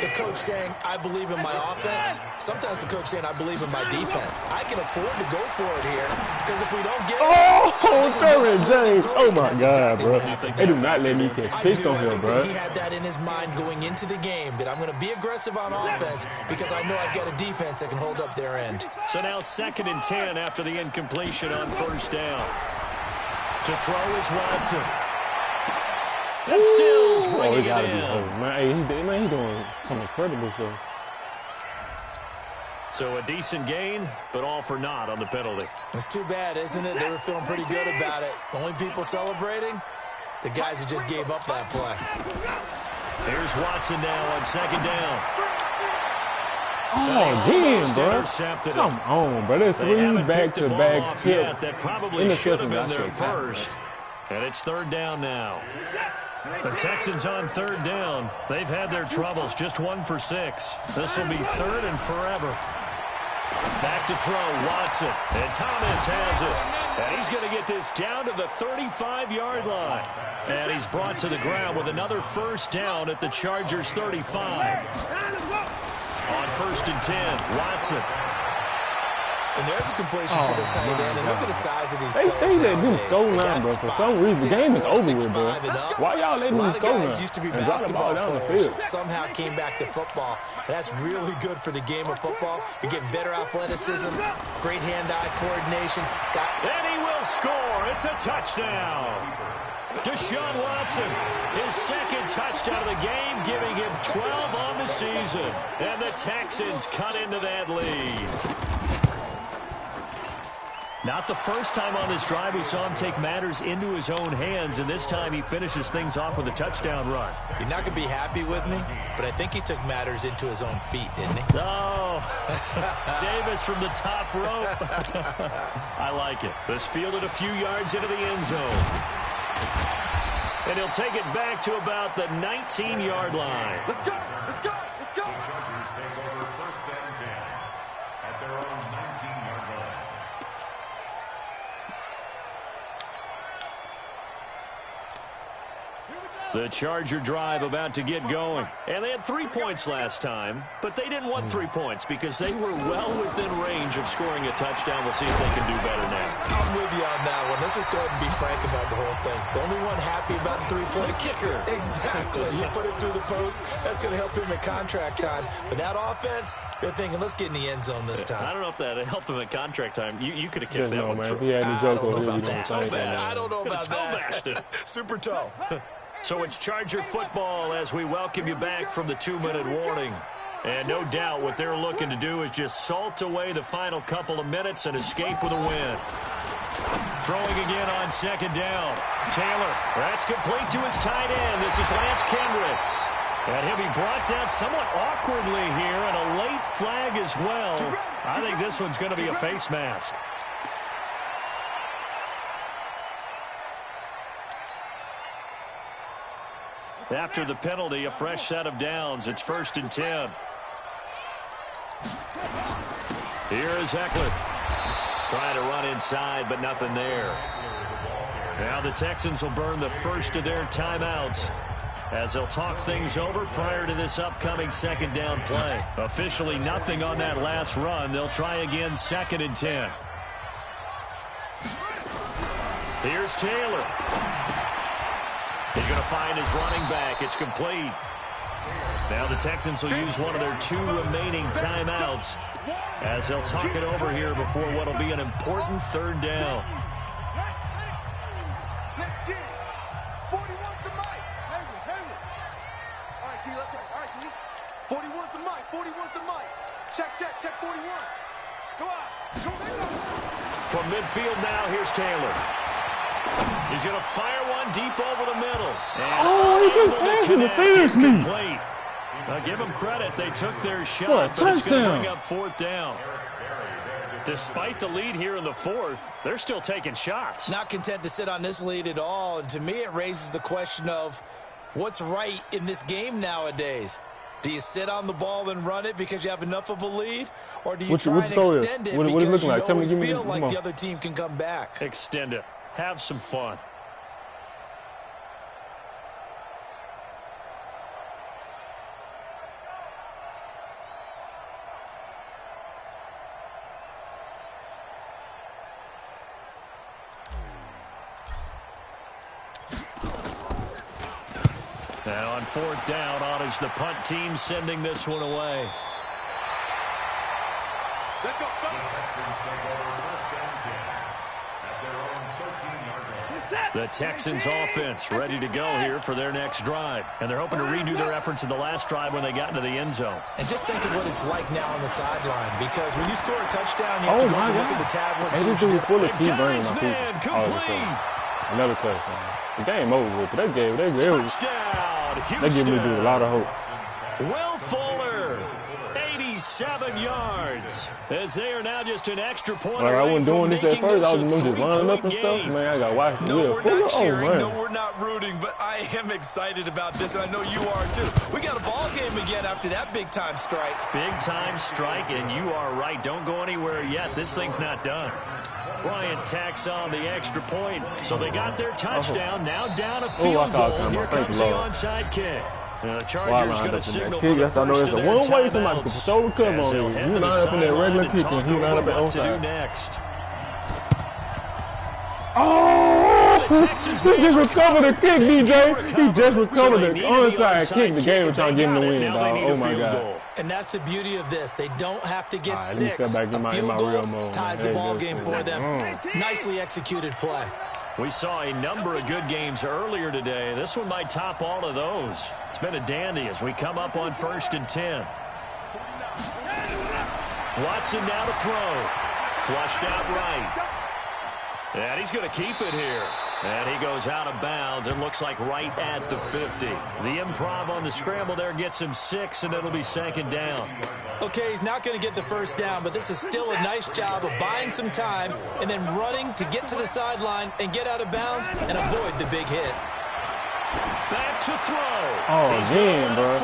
the coach saying, I believe in my offense. Sometimes the coach saying, I believe in my defense. I can afford to go for it here because if we don't get it... Oh, Derwin James. Oh, my God, bro. They do not let me catch pissed on him, bro. He had that in his mind going into the game, that I'm going to be aggressive on offense because I know I've got a defense that can hold up their end. So now 2nd and 10 after the incompletion on first down. To throw is Watson. That Stills bringing it gotta in. Be home. Man, he doing some incredible stuff. So a decent gain, but all for naught on the penalty. It's too bad, isn't it? They were feeling pretty good about it. Only people celebrating, the guys who just gave up that play. Here's Watson now on 2nd down. Oh, damn, bro. Come on, bro. There's 3 back-to-back tip that probably should have been there first. And it's 3rd down now. The Texans on 3rd down. They've had their troubles. Just 1 for 6. This will be 3rd and forever. Back to throw, Watson. And Thomas has it. And he's going to get this down to the 35-yard line. And he's brought to the ground with another first down at the Chargers' 35. On 1st and 10, Watson. And there's a completion to the tight end. And look at the size of these players. They say that dude's goal line, bro. For some reason, the game is over with, bro. Why y'all letting him go now? Used to be basketball down the field. Somehow came back to football. And that's really good for the game of football. You're getting better athleticism, great hand-eye coordination. And he will score. It's a touchdown. Deshaun Watson, his 2nd touchdown of the game, giving him 12 on the season. And the Texans cut into that lead. Not the first time on this drive we saw him take matters into his own hands, and this time he finishes things off with a touchdown run. You're not going to be happy with me, but I think he took matters into his own feet, didn't he? Oh, Davis from the top rope. I like it. This fielded a few yards into the end zone. And he'll take it back to about the 19-yard line. Let's go! Let's go! Let's go! The Chargers take over 1st and 10 at their own 19-yard line. The Charger drive about to get going. And they had 3 points last time, but they didn't want 3 points because they were well within range of scoring a touchdown. We'll see if they can do better now. I'm with you on that one. Let's just go ahead and be frank about the whole thing. The only one happy about the 3-point The kicker. Exactly. You put it through the post. That's going to help him at contract time. But that offense, they're thinking, let's get in the end zone this time. I don't know if that helped him at contract time. You could have kicked that one man. through. If he had any joke over about here, I don't know about Toe-bashed it. that. Super toe. So it's Charger football as we welcome you back from the 2-minute warning. And no doubt what they're looking to do is just salt away the final couple of minutes and escape with a win. Throwing again on 2nd down. Taylor, that's complete to his tight end. This is Lance Kendricks. And he'll be brought down somewhat awkwardly here, and a late flag as well. I think this one's going to be a face mask. After the penalty, a fresh set of downs. It's 1st and 10. Here is Eckler. Trying to run inside, but nothing there. Now the Texans will burn the first of their timeouts as they'll talk things over prior to this upcoming 2nd down play. Officially nothing on that last run. They'll try again 2nd and 10. Here's Taylor. He's going to find his running back. It's complete. Now the Texans will use one of their 2 remaining timeouts as they'll talk it over here before what will be an important 3rd down. G. 41's the mic. Hayward. All right, T, let's go. All right, T. 41's the mic. 41's the mic. Check 41. Go on. Go. From midfield now, here's Taylor. He's going to fire one deep over the middle. And he just passing to finish me. Now, give them credit. They took their shot, but it's going to bring up fourth down. Despite the lead here in the fourth, they're still taking shots. Not content to sit on this lead at all. And to me, it raises the question of what's right in this game nowadays. Do you sit on the ball and run it because you have enough of a lead? Or do you try and extend it because you always feel like the other team can come back? Extend it. Have some fun. And on fourth down, on is the punt team sending this one away. Let's go. The Texans offense ready to go here for their next drive. And they're hoping to redo their efforts in the last drive when they got into the end zone. And just think of what it's like now on the sideline. Because when you score a touchdown, you have to go and look at the tablet. And this dude fully keep bringing my people all the time. Another touchdown. The game over with. That gave me a lot of hope. Will Fuller, 87 yards. As they are now just an extra point. Like, I wasn't doing this at first. I was just lining up and stuff. Man, I got to watch the No, we're not cheering. Oh, no, we're not rooting. But I am excited about this, and I know you are too. We got a ball game again after that big-time strike. Big-time strike, and you are right. Don't go anywhere yet. This thing's not done. Bryant tacks on the extra point. So they got their touchdown. Now down a field goal. Here comes the onside kick. The Chargers going to signal for the first of their one-way somebody could show the cover on you. You line up in that regular kick and he line up at onside. Next. Oh! He just recovered the kick, DJ. He just recovered the onside kick. The game was trying to get him the win, dog. Oh, my God. And that's the beauty of this. They don't have to get six. Let me step back in my real mode. Ties the ball game for them. Nicely executed play. We saw a number of good games earlier today. This one might top all of those. It's been a dandy as we come up on 1st and 10. Watson now to throw. Flushed out right. And he's going to keep it here. And he goes out of bounds and looks like right at the 50. The improv on the scramble there gets him 6, and it'll be 2nd down. Okay, he's not going to get the first down, but this is still a nice job of buying some time and then running to get to the sideline and get out of bounds and avoid the big hit. Back to throw. Oh, again, bro.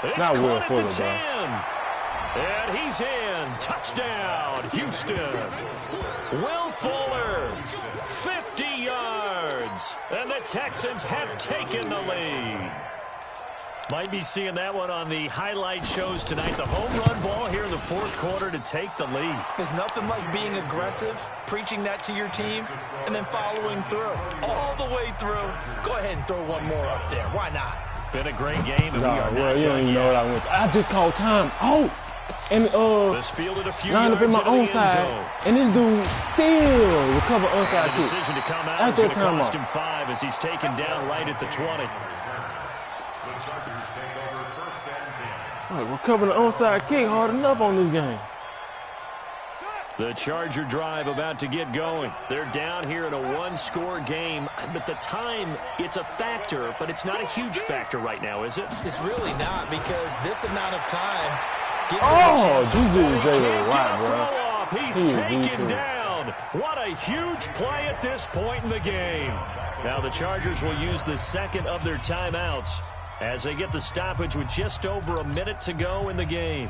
It's not Will caught Fuller, at the 10. And he's in. Touchdown, Houston. Will Fuller, 50 yards. And the Texans have taken the lead. Might be seeing that one on the highlight shows tonight. The home run ball here in the 4th quarter to take the lead. There's nothing like being aggressive, preaching that to your team, and then following through. All the way through. Go ahead and throw one more up there. Why not? Been a great game, and we are well, you don't even know what I went. I just called time out. And this fielded a few lined up in my own side, and this dude still recover onside kick. The decision to come out is going to cost him 5 as he's taken down right at the 20. Recovering the onside kick hard enough on this game. The Charger drive about to get going. They're down here in a 1-score game, but the time, it's a factor, but it's not a huge factor right now, is it? It's really not, because this amount of time gives them a chance to bro. He's taken down. What a huge play at this point in the game. Now the Chargers will use the 2nd of their timeouts as they get the stoppage with just over a minute to go in the game.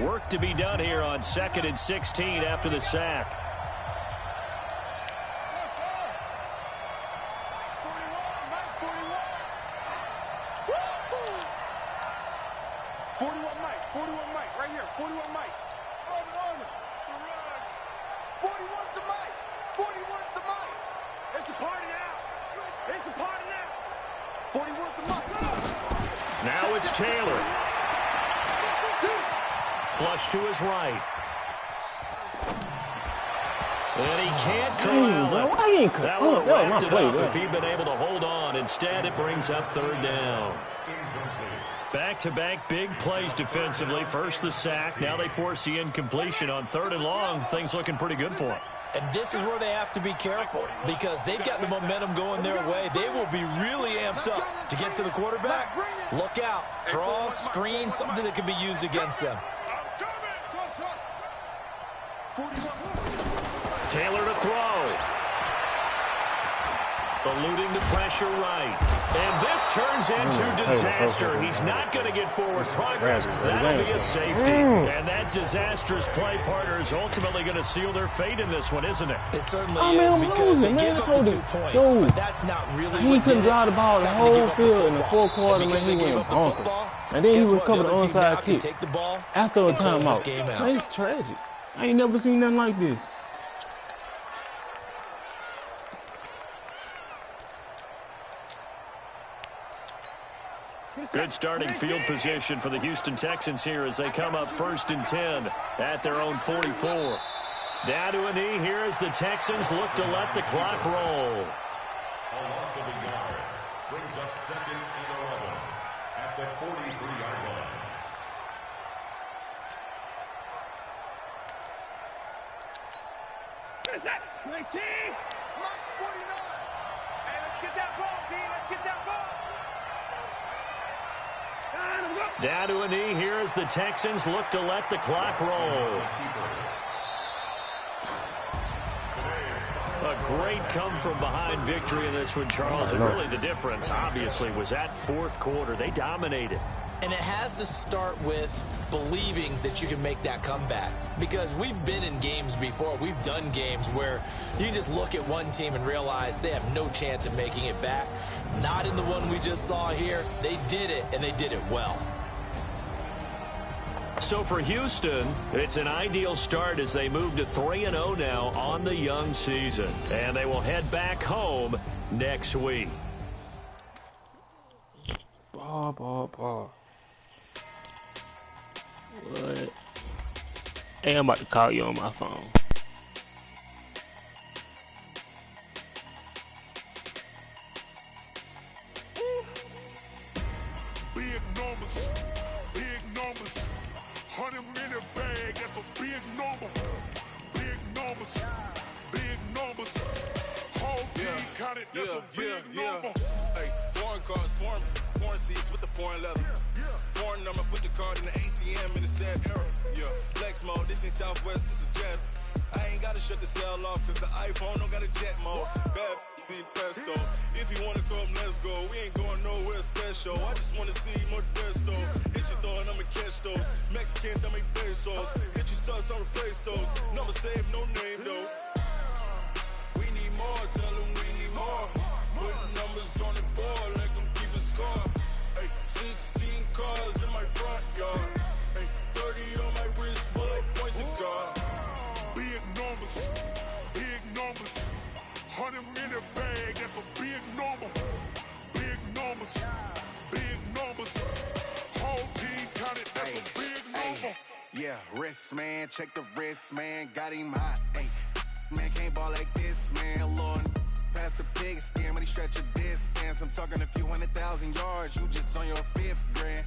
Work to be done here on 2nd and 16 after the sack. 41 Mike, right here, 41 Mike. 41's the Mike. 41's the Mike. It's a party now. It's a party now. 41's the Mike. Now it's Taylor. Flush to his right. And he can't corral it. That would have wrapped it up if he'd been able to hold on. Instead, it brings up third down. Back-to-back big plays defensively. First the sack. Now they force the incompletion on third and long. Things looking pretty good for them. And this is where they have to be careful because they've got the momentum going their way. They will be really amped up to get to the quarterback. Look out. Draw, screen, something that can be used against them. Taylor to throw. Eluding the pressure right. And this turns into disaster. He's not going to get forward progress. That'll be a safety. And that disastrous play partner is ultimately going to seal their fate in this one, isn't it? It certainly is because they gave up the 2 points, but that's not really he couldn't drive the ball the whole field in the fourth quarter, man. He went bonkers. And then he recovered the onside kick after a timeout. Man, it's tragic. I ain't never seen nothing like this. Good starting field position for the Houston Texans here as they come up 1st and 10 at their own 44. Down to a knee here as the Texans look to let the clock roll. A loss of a yard brings up 2nd and 11 at the 43-yard line. What is that? 19! Mark 49! Hey, let's get that ball, D. Let's get that ball. Down to a knee here as the Texans look to let the clock roll. A great come-from-behind victory in this one, Charles. And really the difference, obviously, was that fourth quarter. They dominated. And it has to start with believing that you can make that comeback. Because we've been in games before. We've done games where you just look at one team and realize they have no chance of making it back. Not in the one we just saw here. They did it, and they did it well. So for Houston, it's an ideal start as they move to 3-0 now on the young season. And they will head back home next week. What? Hey, I'm about to call you on my phone. Big numbers, big numbers. 100-minute bag, that's a big number. Big numbers, big numbers. Whole team counted, that's a big number. Hey, foreign cars, foreign seats with the foreign leather. Foreign number, put the card in the ATM in the sad era. Yeah, flex mode, this ain't Southwest, this a jet. I ain't gotta shut the cell off, cause the iPhone don't got a jet mode. Bad need pesto. If you wanna come, let's go. We ain't going nowhere special. I just wanna see more desto. Hit your throw and I'ma catch those. Mexican, don't make pesos. Hit your sauce, I'll replace those. Number save, no name though. We need more, tell them we need more. Putting numbers on the board, let them keep a score. Hey, 16 cars in my front yard. Hey, 30 on my wrist, bullet point to God. Big numbers, big numbers. 100-minute bag, that's a big number. Big numbers, big numbers. Whole team counted, that's a big number. Yeah, wrist man, check the wrist man, got him hot. Ay, man can't ball like this, man. Lord, past the pig skin when he stretch a distance. I'm talking a few 100,000 yards, you just on your 5th grand.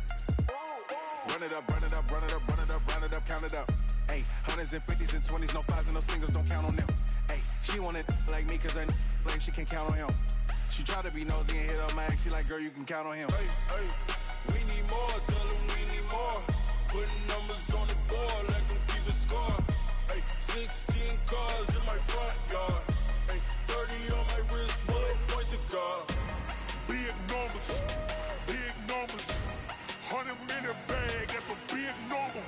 Run it up, run it up, run it up, run it up, run it up, count it up. Ay, 100s and 50s and 20s, no 5s and no singles, don't count on them. Ay, she wanted like me cause her like she can't count on him. She tried to be nosy and hit up my ex, she like, girl, you can count on him. Hey, hey, we need more, tell them we need more. Putting numbers on the board, let them keep the score. Hey, 16 cars in my front yard. Hey, 30 on my wrist, bullet point to God. Big numbers, big numbers. 100-minute bag, that's a big number.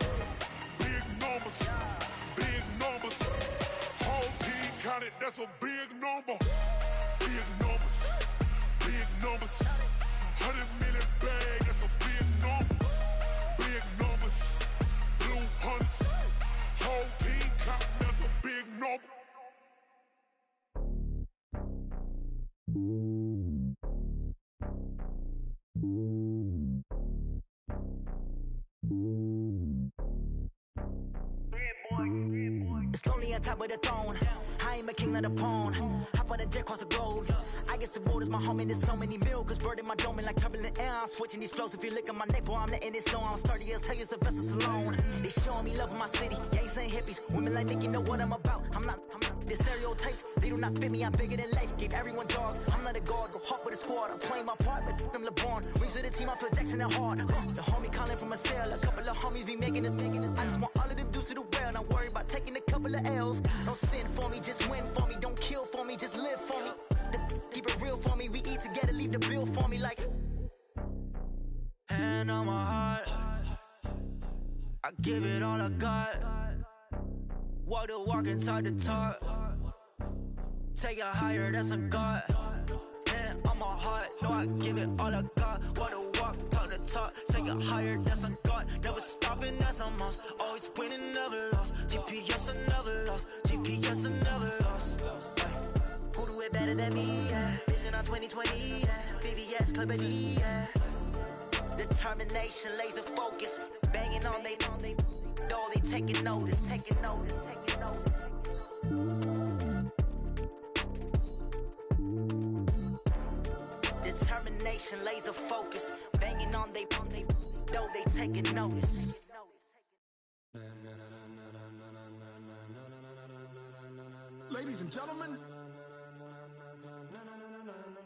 Big numbers, big numbers. Whole team counted, that's a big number. Big numbers, big numbers. 100-minute bag, that's a big number. Big numbers, blue hunts. Whole team counted, that's a big number. Slowly on top of the throne. I the king of the pawn. Hop on a jet across the globe. I guess the world is my home and there's so many milk. Bird in my dome and like turbulent air. I'm switching these flows. If you look at my neck, boy, I'm letting it slow. I'm sturdy as hell, it's a vessel Salone. They showing me love in my city. Gangs ain't hippies. Women like Nick, you know what I'm about. I'm not the stereotypes. They do not fit me. I'm bigger than life. Gave everyone jobs. I'm not a guard. Go hard with a squad. I'm playing my part, but I'm LeBron. Rings to the team. I feel Jackson and hard. The homie calling from a cell. A couple of homies be making it. I just want all of them dudes to the well. Not worry about taking a couple of L's. Don't sin for me, just win for me. Don't kill for me, just live for me. Keep it real for me. We eat together, leave the bill for me like. Hand on my heart, I give it all I got. Walk the walk and talk the talk. Take it higher, that's a God. Hand on my heart, no, I give it all I got. Walk the walk, talk the talk. Take it higher, that's a God. Never stopping, that's a must. Always winning, never lost. GPS, I never lost. GPS, I never lost. Who do it better than me? Yeah. Vision on 2020. Yeah. VVS, Clarity. Yeah. Determination, laser focus. Banging on they door, they taking notice. Taking notice. Taking notice. Determination, laser focus. Banging on they door, they taking notice. Ladies and gentlemen,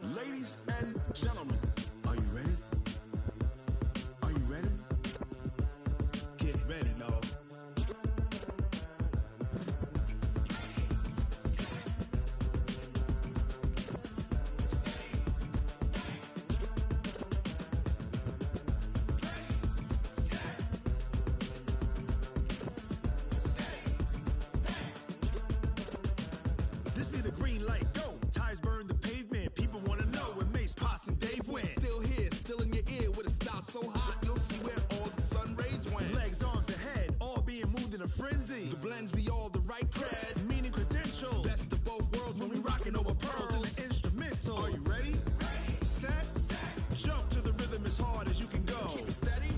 ladies and gentlemen, are you ready? Are you ready? Get ready, dog. This be the green light, go. Tires burn the pavement. People want to know where Mace, Poss, and Dave went. Still here, still in your ear with a style so hot, you'll see where all the sun rays went. Legs, arms, the head, all being moved in a frenzy. The blends be all the right cred, meaning credentials. Best of both worlds when we rocking over pearls in the instrumental. Are you ready? Set, jump to the rhythm as hard as you can go. Keep it steady,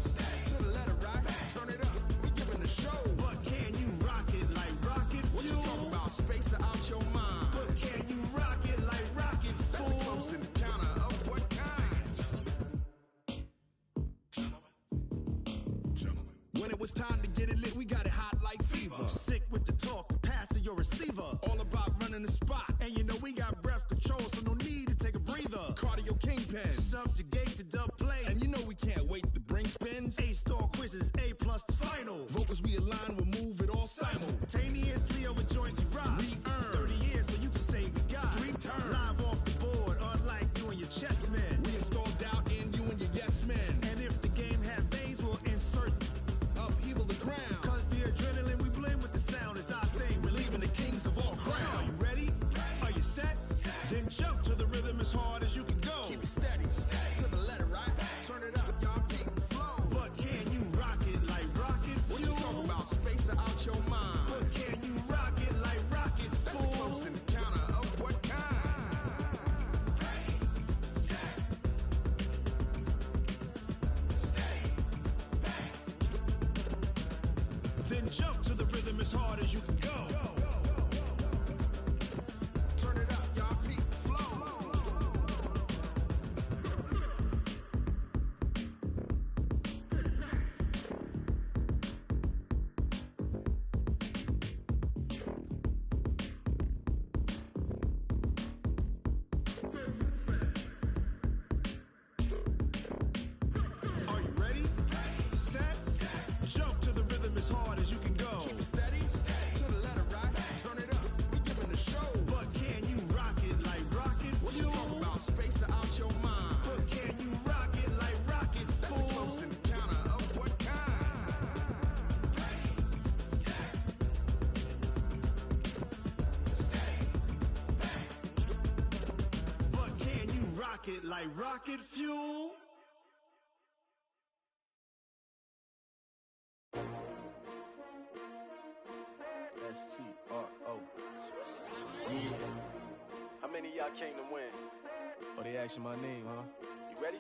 to the letter rock, turn it up, we giving a show. But can you rock it like rocket fuel? What you talking about, space or out your mind? But can you rock it like rockets, fool? That's a close encounter of what kind? Gentlemen. When it was time to get it lit, we got it hot like fever. Sick with the talk, passing your receiver. All about running the spot. And you know we got breath control, so no need to take a breather. Cardio kingpin, subjugate the dub play. And you know we can't wait to bring spins. A-star quizzes, A+ the final. Vocals we align, we'll move it all simultaneously over joints we rock. We earn 30 years, so you can say we got 3 turns. Live off the board, unlike you and your chess men. We install doubt in you and your yes men. And if the game had veins, we'll insert upheaval the ground. Cause the adrenaline we blend with the sound is our thing. We're leaving the kings of all crowns. So are you ready? Are you set? Then jump to the rhythm as hard as you can go. Keep it steady, to the letter right. Turn it up, y'all keep the flow. But can you rock it like rocket fuel? What you talking about, space or out your mind? But can you rock it like rockets, fool? That's a close encounter of what kind? Then jump to the rhythm as hard as you can go. Turn it up, y'all keep the flow. Are you ready? Set, jump to the rhythm as hard as you can go. Keep it steady, to the letter right. Turn it up, we giving a show. But can you rock it like rocket fuel? What you talking about, space or out your mind? But can you rock it like rockets, fool? That's a close encounter of what kind? But can you rock it like rocket fuel? STRO. Yeah. How many of y'all came to win? Oh, they asking my name, huh? You ready?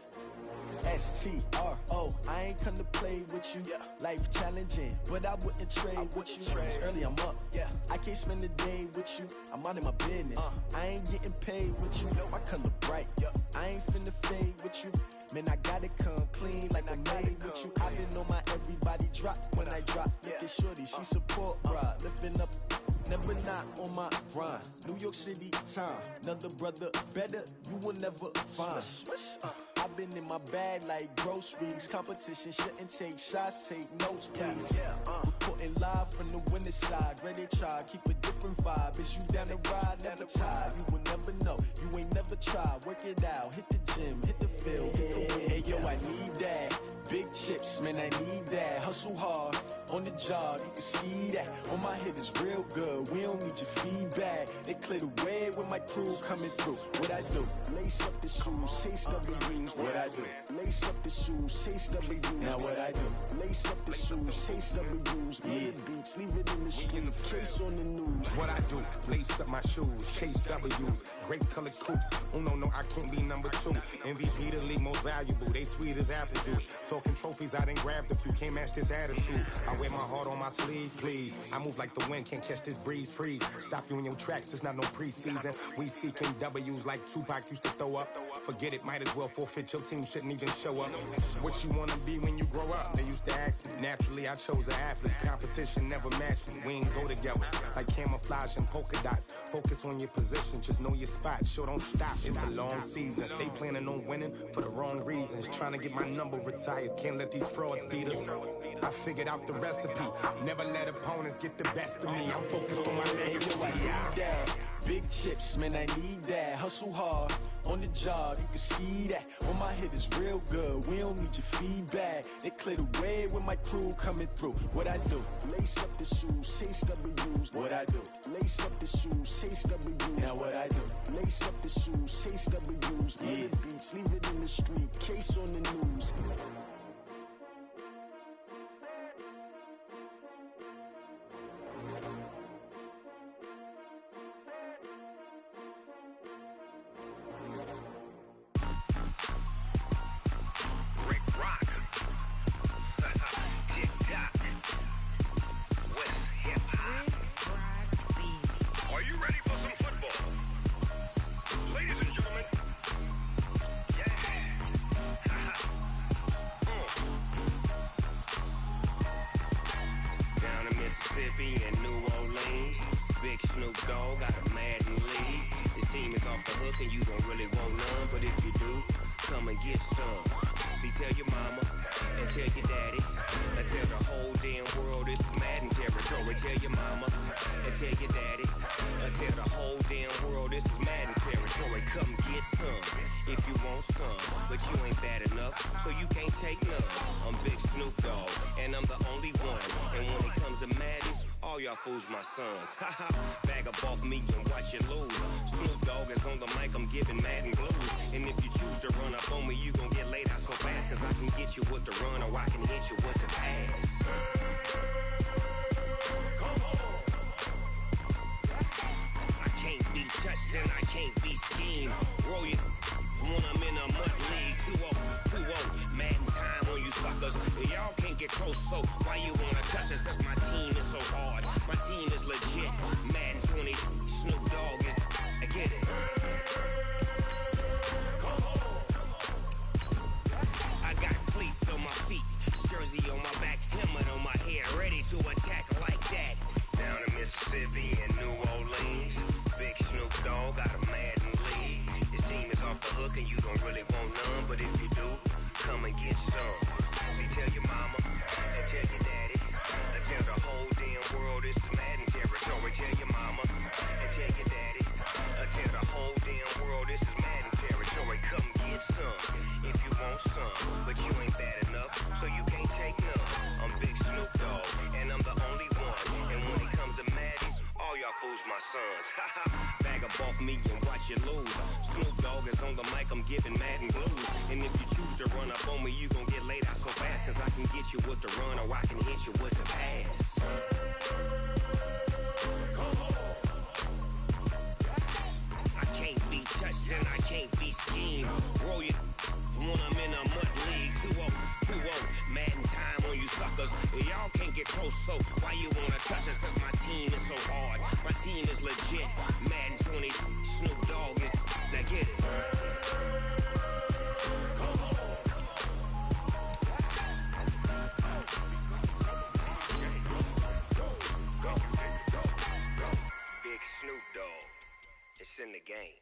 S-T-R-O, I ain't come to play with you. Life challenging, but I wouldn't trade with you. It's early, I'm up. I can't spend the day with you. I'm minding my business. I ain't getting paid with you. My color bright. I ain't finna fade with you. Man, I gotta come clean like I made with you. I've been on my everybody drop when I drop. Look at shorty, she support ride. Lifting up, never not on my grind. New York City time, another brother better, you will never find. I've been in my bag like groceries. Competition shouldn't take shots, take notes, please. Reporting live from the winning side. Ready to try, keep a different vibe. Is you down the ride, never tired. You will never know, you ain't never tried. Work it out, hit the gym, hit the field. Hey yo, I need that. Big chips, man, I need that. Hustle hard, on the job, you can see that. On my head is real good, we don't need your feedback. They clear the way with my crew coming through. What I do? Lace up the shoes, chase W's. What I do? Lace up the shoes, chase W's. Now what I do? Lace up the shoes, chase W's. Yeah, beats, leave it in the street, case on the news. What I do? Lace up my shoes, chase W's. Great colored coops. Oh no, I can't be number 2. MVP the league most valuable. They sweet as apple juice. Talking trophies, I didn't grab the few. Can't match this attitude. I wear my heart on my sleeve, please. I move like the wind, can't catch this breeze, freeze. Stop you in your tracks, there's not no preseason. We seeking W's like Tupac used to throw up. Forget it, might as well forfeit. Your team shouldn't even show up. What you wanna be when you grow up? They used to ask me. Naturally, I chose an athlete. Competition never matched me. We ain't go together like camouflage and polka dots. Focus on your position, just know your spot. Sure, don't stop. It's a long season. They planning on winning for the wrong reasons. Trying to get my number retired. Can't let these frauds beat us. I figured out the recipe. Never let opponents get the best of me. I'm focused on my legacy. Big chips, man, I need that. Hustle hard, on the job, you can see that. On my head is real good, we don't need your feedback. They clear the way with my crew coming through. What I do? Lace up the shoes, chase W's. What I do? Lace up the shoes, chase W's. Now what I do? Lace up the shoes, chase W's. Yeah, beats, leave it in the street, case on the news. My sons, bag up off me and watch you lose. Snoop Dogg is on the mic, I'm giving Madden blues. And if you choose to run up on me, you gon' get laid out so fast. Cause I can get you with the run or I can hit you with the pass. I can't be touched and I can't be schemed. Roll you when I'm in a mud league. 2-0, Madden time on you suckers. Y'all can't get close, so why you wanna touch us? Cause my team is so hard. My team is legit. Madden 20, Snoop Dogg is. I get it. I got cleats on my feet, jersey on my back, helmet on my head, ready to attack like that. Down in Mississippi and New Orleans, big Snoop Dogg got a Madden lead. His team is off the hook and you don't really want none, but if you do, come and get some. See, tell your mama and tell your daddy. Tell the whole damn world this is Madden territory. Tell your mama and tell your daddy. Tell the whole damn world this is Madden territory. Come get some if you want some, but you ain't bad enough, so you can't take none. I'm Big Snoop Dogg, and I'm the only one. And when it comes to Madden, all y'all fools my sons. Bag up off me and watch you lose. Snoop Dogg is on the mic, I'm giving Madden blues. And if you choose to run up on me, you gon' get laid out so fast. Cause I can get you with the run or I can hit you with the pass. I can't be touched and I can't be scared. close, so why you wanna touch us? Cause my team is so hard. My team is legit. Madden 20, Snoop Dogg is, now get it. Big Snoop Dogg, it's in the game.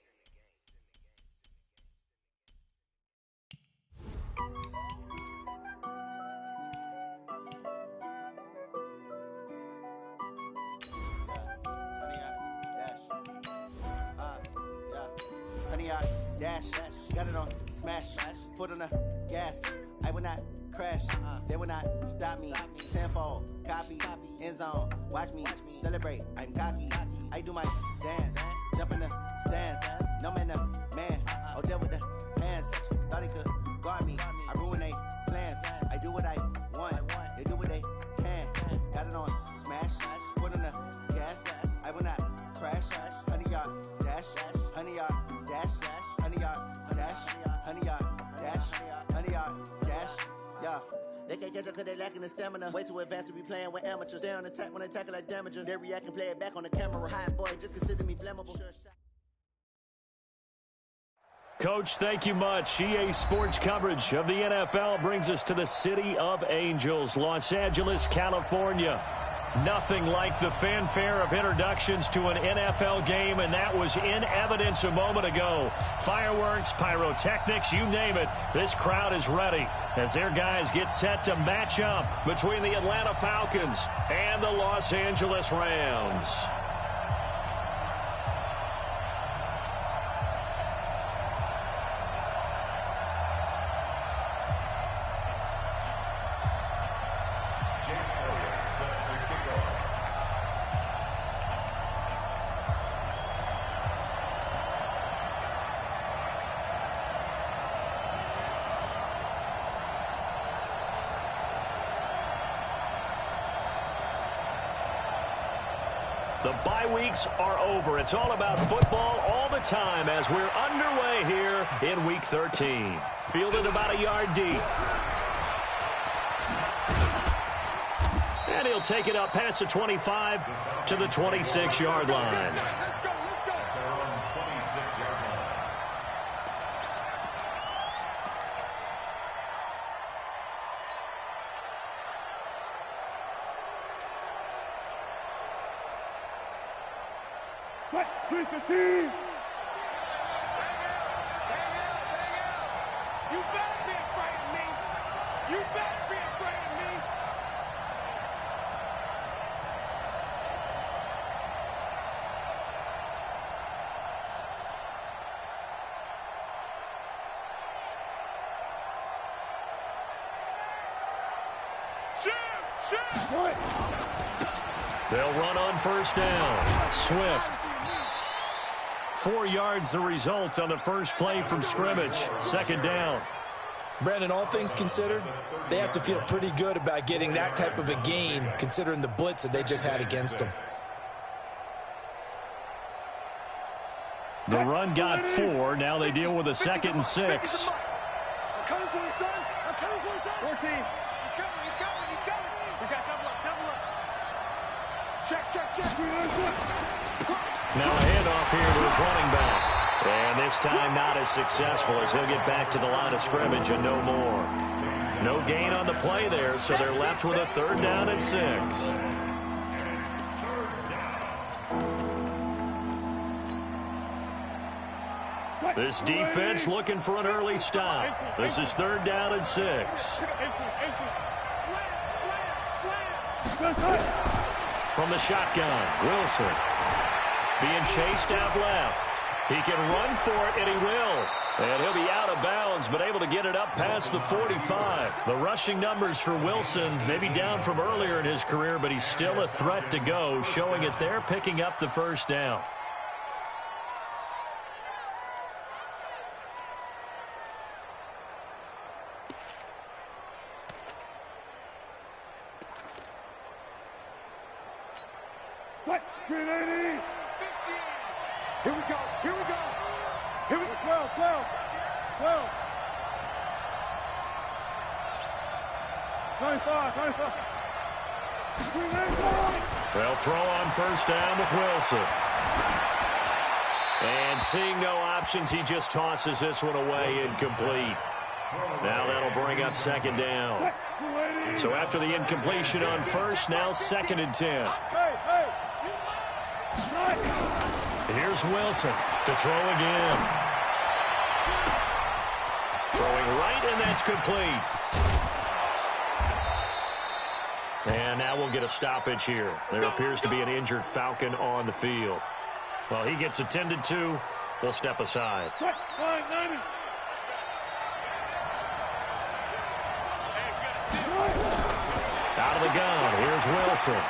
Dash, got it on, smash, foot on the gas. I will not crash, they will not stop me. Tenfold, copy, end zone, watch me celebrate. I'm cocky, I do my dance, jump in the stands. No man, the man, oh, deal with the hands. Thought he could guard me, I ruin they plans. I do what I want, they do what they can. Got it on, smash, foot on the gas. I will not crash, 100-yard dash, 100-yard dash. 100-yard dash, 100-yard dash, 100-yard dash, yeah. They can't catch up cause they lacking the stamina. Way too advanced to be playing with amateurs. Stay on attack when they tackle like damager. They react and play it back on the camera. Hot boy, just consider me flammable. Coach, thank you much. EA Sports coverage of the NFL brings us to the City of Angels, Los Angeles, California. Nothing like the fanfare of introductions to an NFL game, and that was in evidence a moment ago. Fireworks, pyrotechnics, you name it. This crowd is ready as their guys get set to match up between the Atlanta Falcons and the Los Angeles Rams. The bye weeks are over. It's all about football all the time as we're underway here in Week 13. Fielded about a yard deep. And he'll take it up past the 25 to the 26-yard line. They'll run on first down. Swift. 4 yards the result on the first play from scrimmage. Second down. Brandon, all things considered, they have to feel pretty good about getting that type of a gain considering the blitz that they just had against them. The run got 4. Now they deal with a 2nd and 6. I'm coming for the son. I'm coming for the son. 14. He's coming. He's coming. He's coming. We got double up. Double up. Check. Now a handoff here to his running back. And this time not as successful as he'll get back to the line of scrimmage and no more. No gain on the play there, so they're left with a 3rd down and 6. This defense looking for an early stop. This is 3rd down and 6. From the shotgun, Wilson being chased out left. He can run for it, and he will. And he'll be out of bounds, but able to get it up past the 45. The rushing numbers for Wilson may be down from earlier in his career, but he's still a threat to go, showing it there, picking up the 1st down. Here we go. 12. 25. They'll throw on first down with Wilson. And seeing no options, he just tosses this one away, incomplete. Now that'll bring up second down. So after the incompletion on first, now 2nd and 10. Here's Wilson to throw again. Throwing right, and that's complete. And now we'll get a stoppage here. There appears to be an injured Falcon on the field. Well, he gets attended to. We'll step aside. Out of the gun, here's Wilson.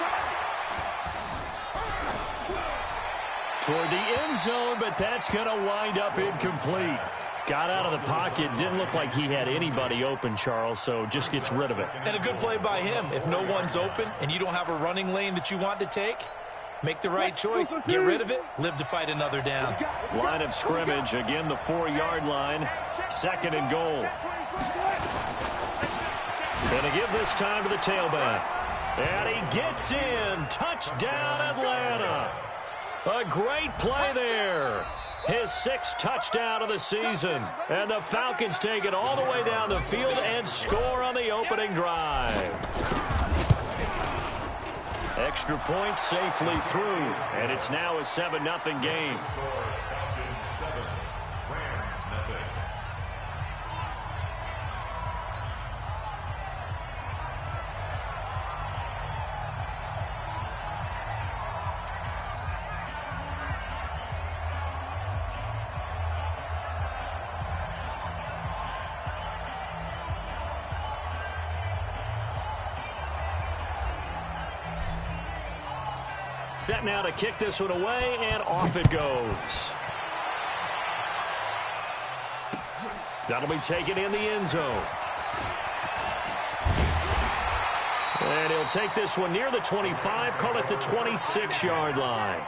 Toward the end zone, but that's going to wind up incomplete. Got out of the pocket. Didn't look like he had anybody open, Charles, so just gets rid of it. And a good play by him. If no one's open and you don't have a running lane that you want to take, make the right choice. Get rid of it. Live to fight another down. Line of scrimmage. Again, the 4-yard line. 2nd and goal. Going to give this time to the tailback. And he gets in. Touchdown, Atlanta. A great play there. His 6th touchdown of the season. And the Falcons take it all the way down the field and score on the opening drive. Extra point safely through. And it's now a 7-0 game. Set now to kick this one away, and off it goes. That'll be taken in the end zone. And he'll take this one near the 25, call it the 26-yard line.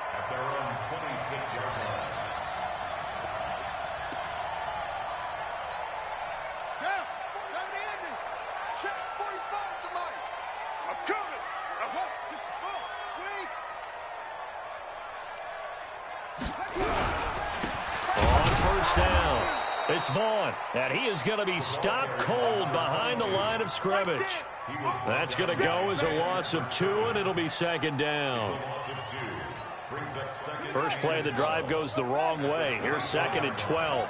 It's Vaughn, and he is going to be stopped cold behind the line of scrimmage. That's going to go as a loss of 2, and it'll be 2nd down. First play of the drive goes the wrong way. Here's 2nd and 12.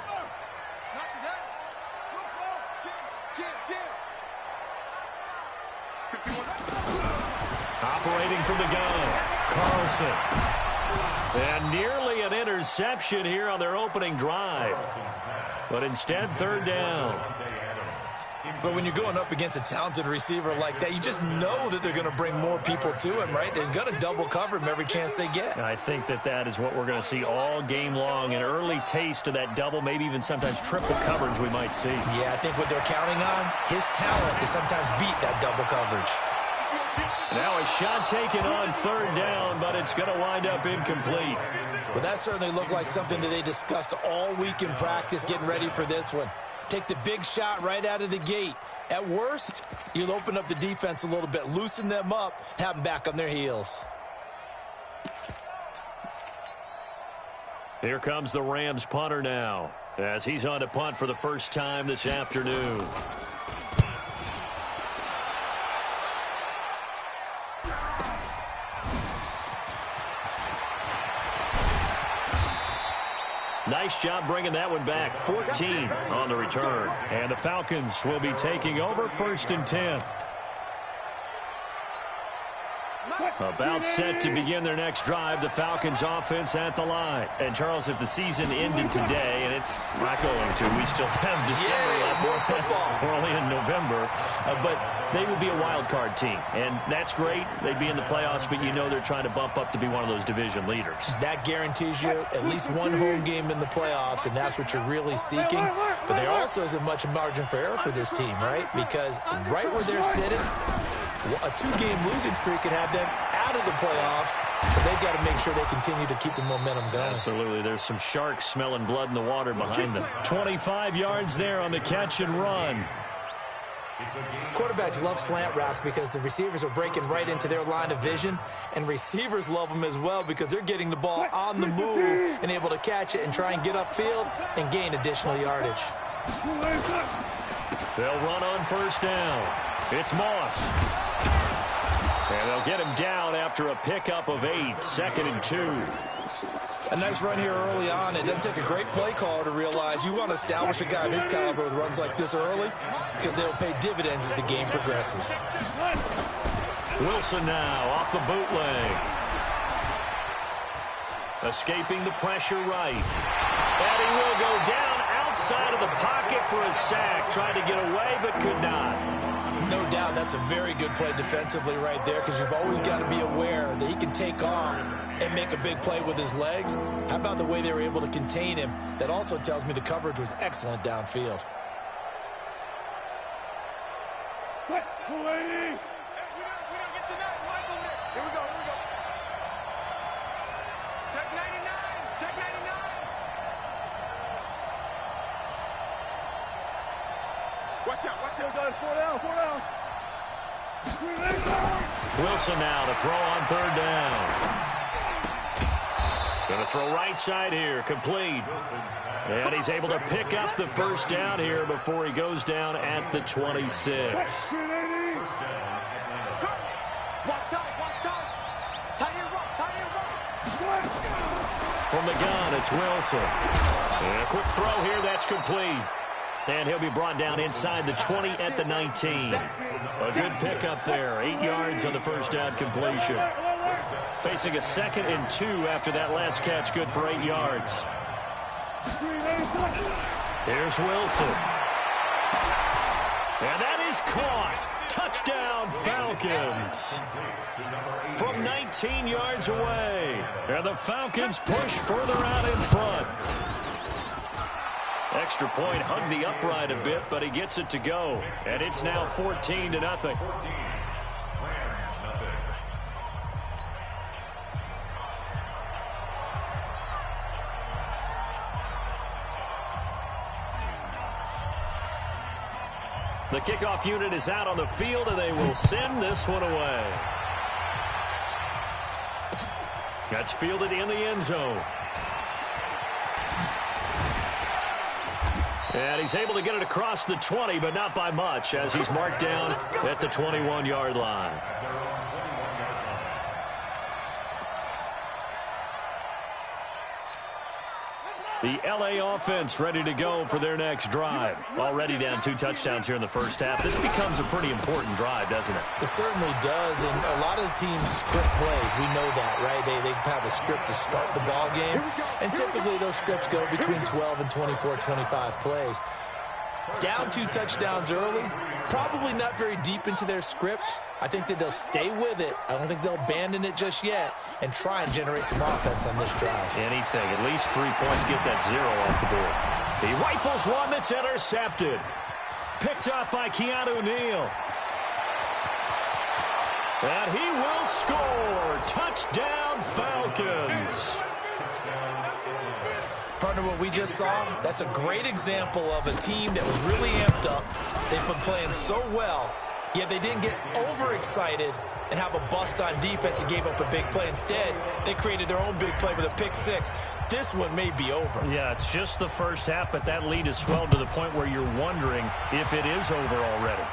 Operating from the gun, Carlson. And nearly an interception here on their opening drive. But instead, 3rd down. But when you're going up against a talented receiver like that, you just know that they're going to bring more people to him, right? They're going to double cover him every chance they get. And I think that is what we're going to see all game long. An early taste of that double, maybe even sometimes triple coverage we might see. Yeah, I think what they're counting on, his talent to sometimes beat that double coverage. Now a shot taken on 3rd down, but it's going to wind up incomplete. Well, that certainly looked like something that they discussed all week in practice getting ready for this one. Take the big shot right out of the gate. At worst, you'll open up the defense a little bit, loosen them up, have them back on their heels. Here comes the Rams punter now, as he's on to punt for the first time this afternoon. Nice job bringing that one back. 14 on the return. And the Falcons will be taking over 1st and 10. About set to begin their next drive, the Falcons offense at the line. And, Charles, if the season ended today, and it's not going to, we still have December left. We're only in November. But they would be a wild card team. And that's great. They'd be in the playoffs, but you know they're trying to bump up to be one of those division leaders. That guarantees you at least one home game in the playoffs, and that's what you're really seeking. But there also isn't much margin for error for this team, right? Because right where they're sitting, a 2-game losing streak could have them out of the playoffs, so they've got to make sure they continue to keep the momentum going. Absolutely. There's some sharks smelling blood in the water behind them. 25 yards there on the catch and run. Quarterbacks love slant routes because the receivers are breaking right into their line of vision, and receivers love them as well because they're getting the ball on the move and able to catch it and try and get upfield and gain additional yardage. They'll run on first down. It's Moss. And they'll get him down after a pickup of 8, 2nd and 2. A nice run here early on. It doesn't take a great play caller to realize you want to establish a guy of his caliber with runs like this early because they'll pay dividends as the game progresses. Wilson now off the bootleg. Escaping the pressure right. And he will go down outside of the pocket for a sack. Tried to get away but could not. No doubt that's a very good play defensively right there because you've always got to be aware that he can take off and make a big play with his legs. How about the way they were able to contain him? That also tells me the coverage was excellent downfield. Here we go. Check 99. Watch out. 4 down. Wilson now to throw on 3rd down. Going to throw right side here, complete. And he's able to pick up the first down here before he goes down at the 26. From the gun, it's Wilson. And a quick throw here, that's complete. And he'll be brought down inside the 20 at the 19. A good pickup there. 8 yards on the first down completion. Facing a 2nd and 2 after that last catch, good for 8 yards. Here's Wilson. And that is caught. Touchdown, Falcons. From 19 yards away. And the Falcons push further out in front. Extra point hugged the upright a bit, but he gets it to go. And it's now 14-0. The kickoff unit is out on the field, and they will send this one away. That's fielded in the end zone. And he's able to get it across the 20, but not by much, as he's marked down at the 21-yard line. The LA offense ready to go for their next drive. Already down 2 touchdowns here in the first half. This becomes a pretty important drive, doesn't it? It certainly does, and a lot of the teams script plays. We know that, right? They have a script to start the ball game, and typically those scripts go between 12 and 24, 25 plays. Down 2 touchdowns early, probably not very deep into their script. I think that they'll stay with it. I don't think they'll abandon it just yet and try and generate some offense on this drive. Anything. At least 3 points. Get that 0 off the board. He rifles one that's intercepted. Picked up by Keanu Neal. And he will score. Touchdown, Falcons. Partner, what we just saw, that's a great example of a team that was really amped up. They've been playing so well, yet they didn't get overexcited and have a bust on defense and gave up a big play. Instead, they created their own big play with a pick 6. This one may be over. Yeah, it's just the first half, but that lead has swelled to the point where you're wondering if it is over already.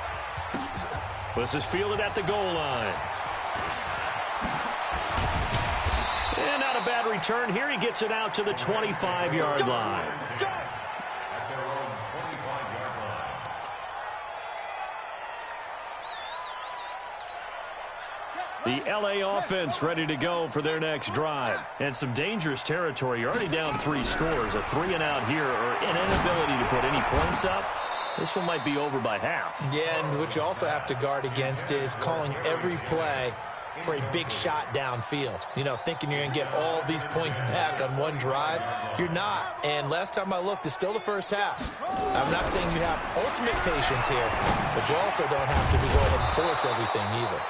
This is fielded at the goal line. And not a bad return here. He gets it out to the 25-yard line. The LA offense ready to go for their next drive. And some dangerous territory. You're already down 3 scores. A 3-and-out here or an inability to put any points up. This one might be over by half. Yeah, and what you also have to guard against is calling every play for a big shot downfield. You know, thinking you're going to get all these points back on one drive. You're not. And last time I looked, it's still the first half. I'm not saying you have ultimate patience here, but you also don't have to go ahead and force everything either.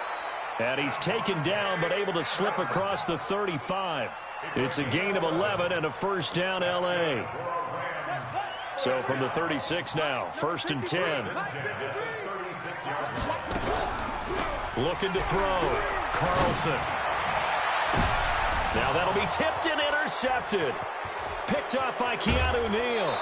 And he's taken down, but able to slip across the 35. It's a gain of 11 and a first down, LA. So from the 36 now, 1st and 10. Looking to throw. Carlson. Now that'll be tipped and intercepted. Picked up by Keanu Neal.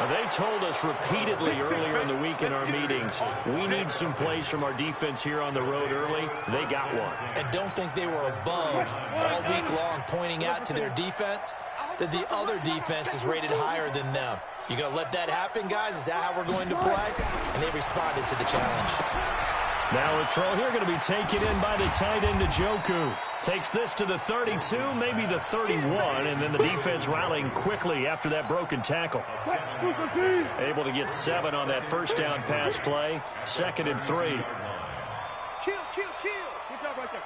They told us repeatedly earlier in the week in our meetings, we need some plays from our defense here on the road early. They got one. And don't think they were above all week long, pointing out to their defense that the other defense is rated higher than them. You going to let that happen, guys? Is that how we're going to play? And they responded to the challenge. Now a throw here going to be taken in by the tight end, Njoku. Takes this to the 32, maybe the 31, and then the defense rallying quickly after that broken tackle. Able to get 7 on that first down pass play. 2nd and 3. Kill. Good job right there.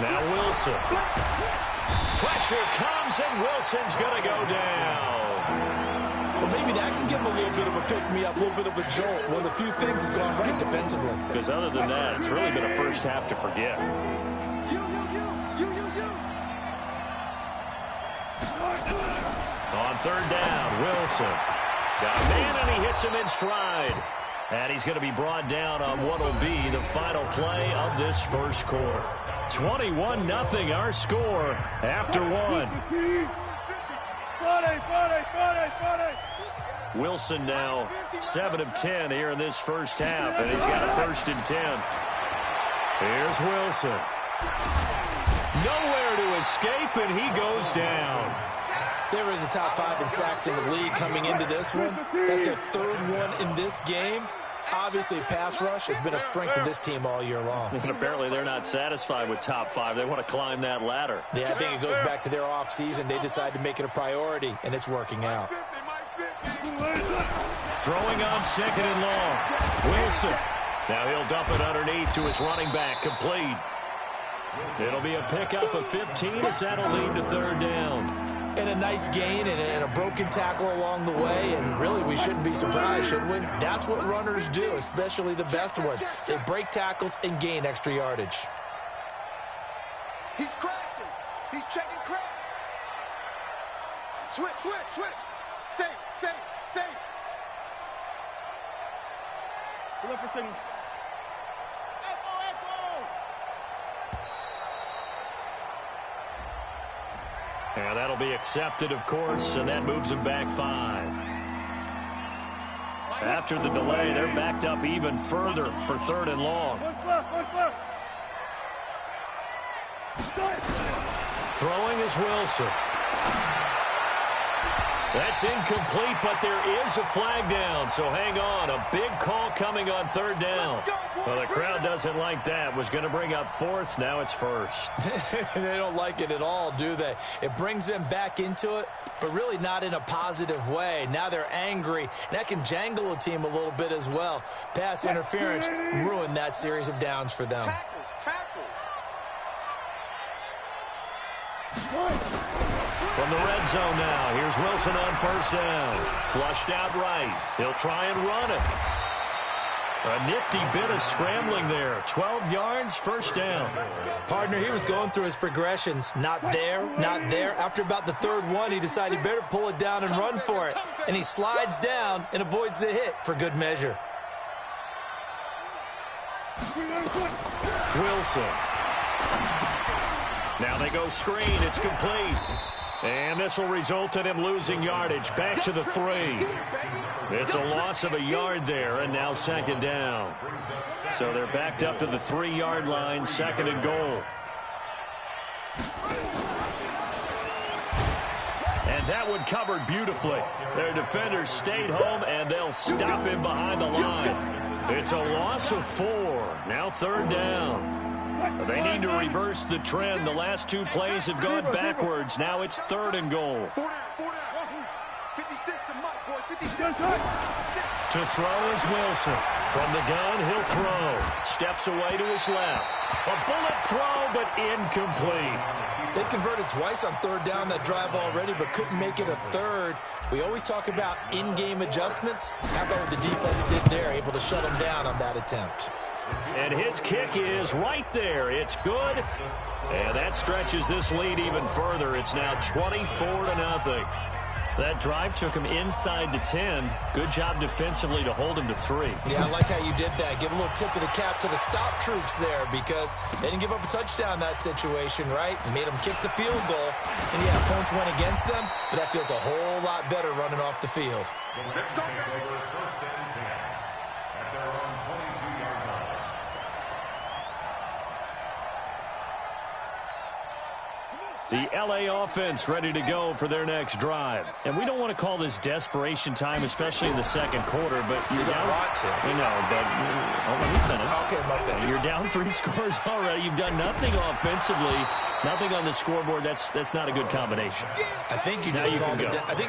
Now Wilson. Pressure comes, and Wilson's going to go down. Well, maybe that can give him a little bit of a pick-me-up, a little bit of a jolt. One of the few things that's gone right defensively. Because other than that, it's really been a first half to forget. On 3rd down, Wilson. Got a man, and he hits him in stride. And he's going to be brought down on what will be the final play of this first quarter. 21-0 our score after 1. Wilson now 7 of 10 here in this first half, and he's got a 1st and 10. Here's Wilson. Nowhere to escape, and he goes down. They were in the top 5 in sacks in the league coming into this one. That's their 3rd one in this game. Obviously, pass rush has been a strength of this team all year long. And apparently they're not satisfied with top 5. They want to climb that ladder. Yeah, I think it goes back to their offseason. They decided to make it a priority, and it's working out. Throwing on 2nd and long. Wilson. Now he'll dump it underneath to his running back. Complete. It'll be a pickup of 15 as that'll lead to 3rd down. And a nice gain and a broken tackle along the way, and really we shouldn't be surprised, should we? That's what runners do, especially the best ones. They break tackles and gain extra yardage. He's crashing. He's checking crash. Switch. Save. Pull up for signal. And that'll be accepted, of course, and that moves them back 5. After the delay, they're backed up even further for 3rd and long. Throwing is Wilson. That's incomplete, but there is a flag down, so hang on. A big call coming on 3rd down. Well, the crowd doesn't like that. Was going to bring up 4th. Now it's 1st. They don't like it at all, do they? It brings them back into it, but really not in a positive way. Now they're angry. That can jangle a team a little bit as well. Pass interference ruined that series of downs for them. From the red zone now, here's Wilson on 1st down. Flushed out right. He'll try and run it. A nifty bit of scrambling there. 12 yards, 1st down. Partner, he was going through his progressions. Not there. After about the 3rd one, he decided he better pull it down and run for it. And he slides down and avoids the hit for good measure. Wilson. Now they go screen. It's complete. And this will result in him losing yardage. Back to the 3. It's a loss of a yard there, and now 2nd down. So they're backed up to the 3-yard line, 2nd and goal. And that one covered beautifully. Their defenders stayed home, and they'll stop him behind the line. It's a loss of 4. Now 3rd down. They need to reverse the trend. The last 2 plays have gone backwards. Now it's 3rd and goal. To throw is Wilson. From the gun, he'll throw. Steps away to his left. A bullet throw, but incomplete. They converted twice on 3rd down that drive already, but couldn't make it a 3rd. We always talk about in-game adjustments. How about what the defense did there, able to shut them down on that attempt. And his kick is right there. It's good. And that stretches this lead even further. It's now 24-0. That drive took him inside the 10. Good job defensively to hold him to 3. Yeah, I like how you did that. Give a little tip of the cap to the stop troops there because they didn't give up a touchdown in that situation, right? You made them kick the field goal. And, yeah, points went against them, but that feels a whole lot better running off the field. First and 10 at their own 22-yard line. The L.A. offense ready to go for their next drive. And we don't want to call this desperation time, especially in the second quarter, but you're down. Want to. You know, but let me finish. Okay, my bad. You're down 3 scores already. You've done nothing offensively, nothing on the scoreboard. That's not a good combination. I think you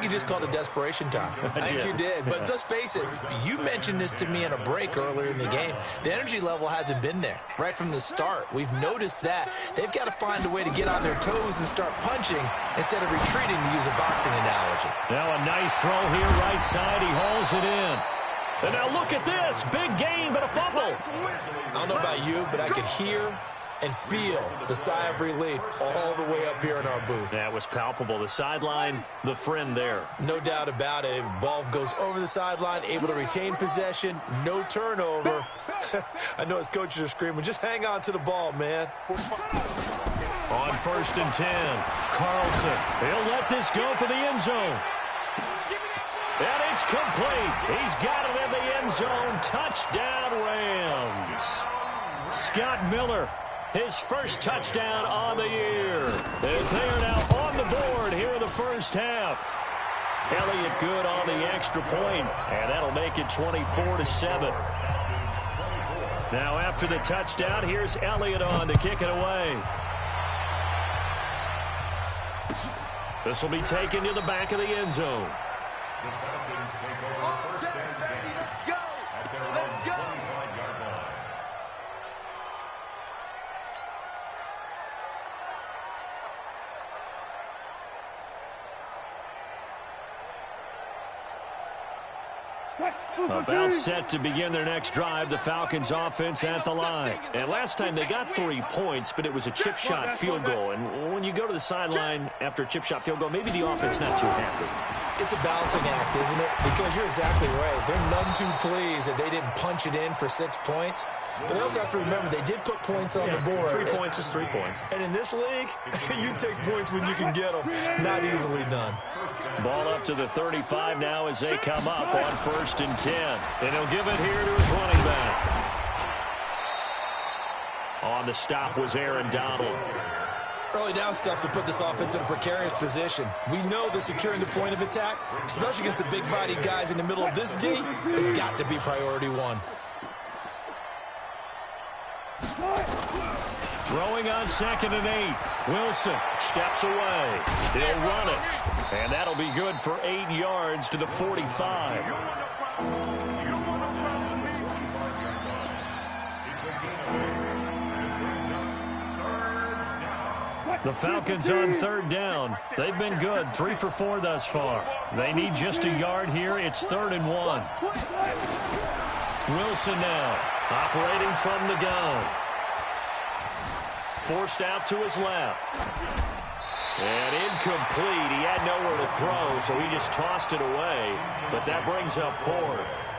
just called it desperation time. I think you did. But let's face it, you mentioned this to me in a break earlier in the game. The energy level hasn't been there right from the start. We've noticed that. They've got to find a way to get on their toes and start punching instead of retreating, to use a boxing analogy. Now a nice throw here, right side. He hauls it in. And now look at this. Big gain, but a fumble. I don't know about you, but I could hear and feel the sigh of relief all the way up here in our booth. That was palpable. The sideline, the friend there. No doubt about it. Ball goes over the sideline, able to retain possession, no turnover. I know his coaches are screaming, just hang on to the ball, man. On 1st and 10, Carlson. He'll let this go for the end zone. And it's complete. He's got it in the end zone. Touchdown, Rams. Scott Miller, his first touchdown on the year, as they are now on the board here in the first half. Elliott good on the extra point, and that'll make it 24-7. Now after the touchdown, here's Elliott on to kick it away. This will be taken to the back of the end zone. The Falcons take over first and 10 at their own 25-yard line. About set to begin their next drive, the Falcons offense at the line. And last time they got 3 points, but it was a chip shot field goal. And when you go to the sideline after a chip shot field goal, maybe the offense not too happy. It's a balancing act, isn't it? Because you're exactly right. They're none too pleased that they didn't punch it in for 6 points. But they also have to remember they did put points on the board. 3 points is 3 points. And in this league, you take points when you can get them. Not easily done. Ball up to the 35 now as they come up on 1st and 10. And he'll give it here to his running back. On the stop was Aaron Donald. Early down stuff to put this offense in a precarious position. We know that securing the point of attack, especially against the big-bodied guys in the middle of this D, has got to be priority 1. Throwing on 2nd and 8. Wilson steps away. He'll run it. And that'll be good for 8 yards to the 45. The Falcons on 3rd down. They've been good, 3 for 4 thus far. They need just a yard here. It's 3rd and 1. Wilson now, operating from the gun. Forced out to his left. And incomplete. He had nowhere to throw, so he just tossed it away. But that brings up 4th.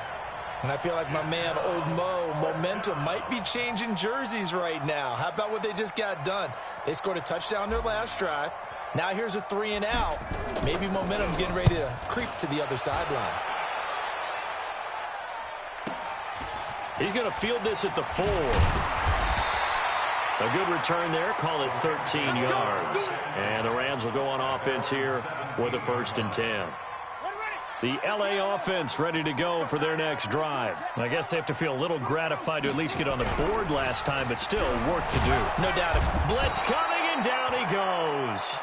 And I feel like my man, Old Mo, momentum might be changing jerseys right now. How about what they just got done? They scored a touchdown on their last drive. Now here's a 3 and out. Maybe momentum's getting ready to creep to the other sideline. He's going to field this at the 4. A good return there. Call it 13 yards. And the Rams will go on offense here with a 1st and 10. The L.A. offense ready to go for their next drive. I guess they have to feel a little gratified to at least get on the board last time, but still work to do. No doubt. Blitz coming, and down he goes.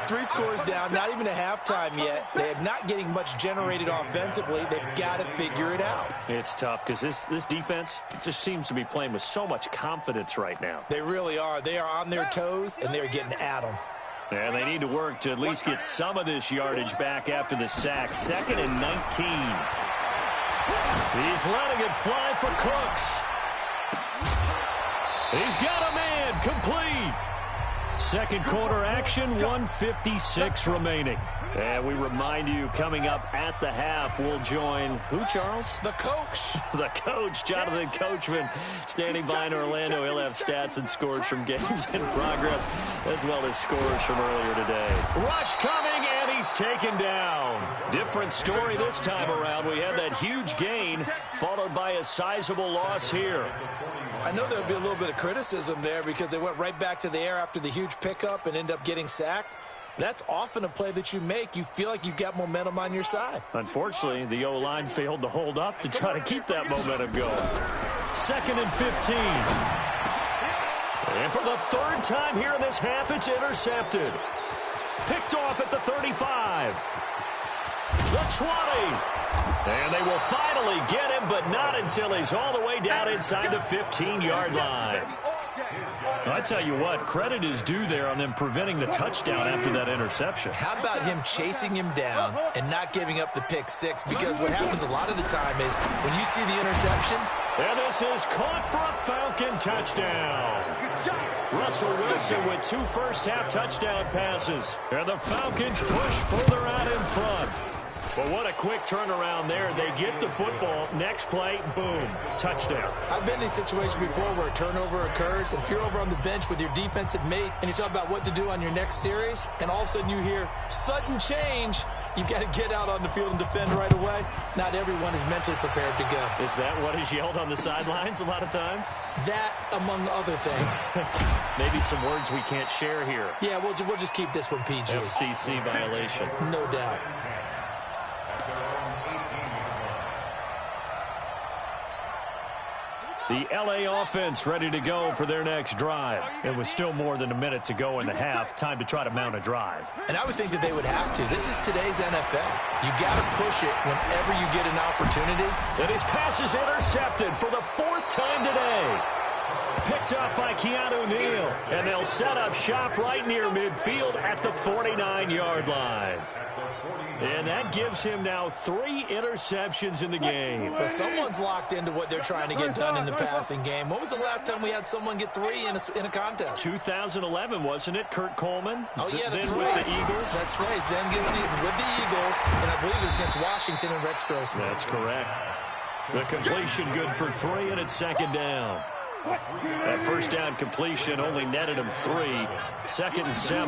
3 scores down, not even at halftime yet. They are not getting much generated offensively. They've got to figure it out. It's tough because this defense just seems to be playing with so much confidence right now. They really are. They are on their toes, and they're getting at them. And they need to work to at least get some of this yardage back after the sack. 2nd and 19. He's letting it fly for Cooks. He's got a man complete. Second quarter action, 1:56 remaining. And we remind you, coming up at the half, we'll join who, Charles? The coach. The coach, Jonathan Coachman, standing by in Orlando. He'll have stats and scores from games in progress, as well as scores from earlier today. Rush coming, and he's taken down. Different story this time around. We had that huge gain, followed by a sizable loss here. I know there'll be a little bit of criticism there because they went right back to the air after the huge pickup and end up getting sacked. That's often a play that you make. You feel like you've got momentum on your side. Unfortunately, the O-line failed to hold up to try to keep that momentum going. 2nd and 15. And for the third time here in this half, it's intercepted. Picked off at the 35. The 20. And they will finally get him, but not until he's all the way down inside the 15-yard line. I tell you what, credit is due there on them preventing the touchdown after that interception. How about him chasing him down and not giving up the pick six? Because what happens a lot of the time is when you see the interception. And this is caught for a Falcon touchdown. Russell Wilson with 2 first-half touchdown passes. And the Falcons push further out in front. But what a quick turnaround there. They get the football. Next play, boom, touchdown. I've been in a situation before where a turnover occurs, and if you're over on the bench with your defensive mate and you talk about what to do on your next series, and all of a sudden you hear sudden change, you've got to get out on the field and defend right away. Not everyone is mentally prepared to go. Is that what is yelled on the sidelines a lot of times? That, among other things. Maybe some words we can't share here. Yeah, we'll just keep this one PG. FCC violation. No doubt. The L.A. offense ready to go for their next drive. It was still more than a minute to go in the half. Time to try to mount a drive. And I would think that they would have to. This is today's NFL. You got to push it whenever you get an opportunity. And his pass is intercepted for the 4th time today. Picked up by Keanu Neal. And they'll set up shop right near midfield at the 49-yard line. And that gives him now 3 interceptions in the game. But someone's locked into what they're trying to get done in the passing game. When was the last time we had someone get 3 in a contest? 2011, wasn't it? Kurt Coleman? Oh, yeah, that's then right. With the Eagles? That's right. Then with the Eagles, and I believe it's against Washington and Rex Grossman. That's correct. The completion good for 3, and it's 2nd down. That first down completion only netted him 3. 2nd and 7.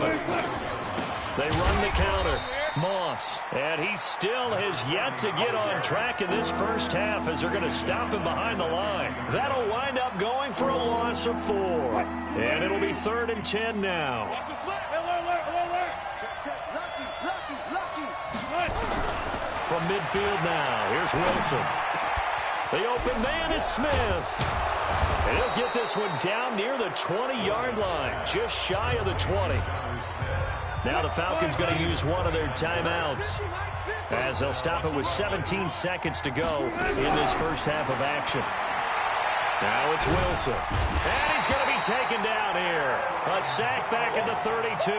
They run the counter. Moss, and he still has yet to get on track in this first half as they're going to stop him behind the line. That'll wind up going for a loss of 4. And it'll be 3rd and 10 now. From midfield now, here's Wilson. The open man is Smith. And he'll get this one down near the 20-yard line, just shy of the 20. Now the Falcons going to use one of their timeouts as they'll stop it with 17 seconds to go in this first half of action. Now it's Wilson. And he's going to be taken down here. A sack back at the 32.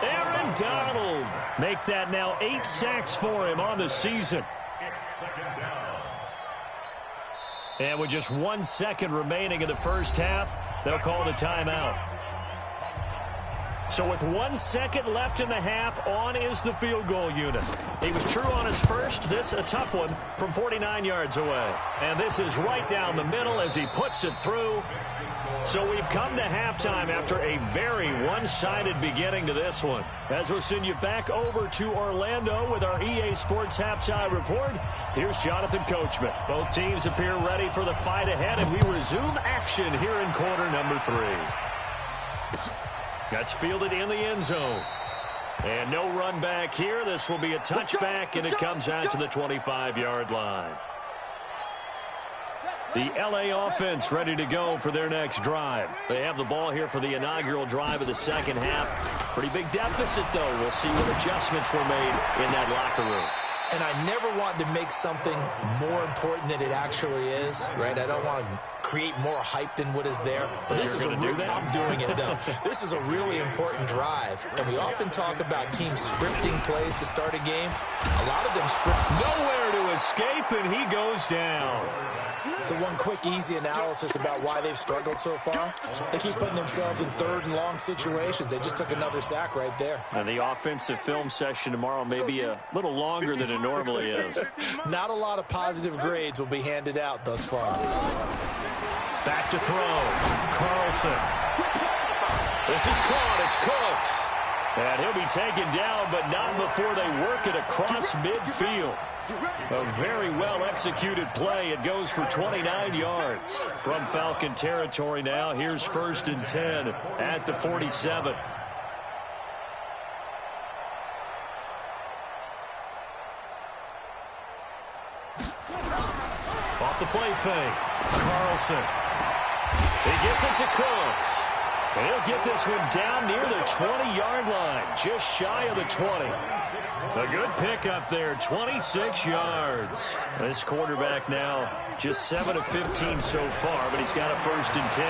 Aaron Donald. Make that now 8 sacks for him on the season. And with just 1 second remaining in the first half, they'll call the timeout. So with 1 second left in the half, on is the field goal unit. He was true on his first. This a tough one from 49 yards away. And this is right down the middle as he puts it through. So we've come to halftime after a very one-sided beginning to this one. As we'll send you back over to Orlando with our EA Sports Halftime Report, here's Jonathan Coachman. Both teams appear ready for the fight ahead, and we resume action here in quarter number 3. That's fielded in the end zone. And no run back here. This will be a touchback, and it comes out to the 25-yard line. The L.A. offense ready to go for their next drive. They have the ball here for the inaugural drive of the second half. Pretty big deficit, though. We'll see what adjustments were made in that locker room. And I never want to make something more important than it actually is, right? I don't want to create more hype than what is there. But this is I'm doing it, though. This is a really important drive. And we often talk about teams scripting plays to start a game. A lot of them script. Nowhere to escape, and he goes down. So one quick, easy analysis about why they've struggled so far. They keep putting themselves in third and long situations. They just took another sack right there. And the offensive film session tomorrow may be a little longer than it normally is. Not a lot of positive grades will be handed out thus far. Back to throw. Carlson. This is caught. It's Cooks. And he'll be taken down, but not before they work it across midfield. A very well-executed play. It goes for 29 yards. From Falcon territory now, here's 1st and 10 at the 47. Off the play fake. Carlson. He gets it to Cooks. And he'll get this one down near the 20-yard line, just shy of the 20. A good pickup there, 26 yards. This quarterback now just 7 of 15 so far, but he's got a 1st and 10.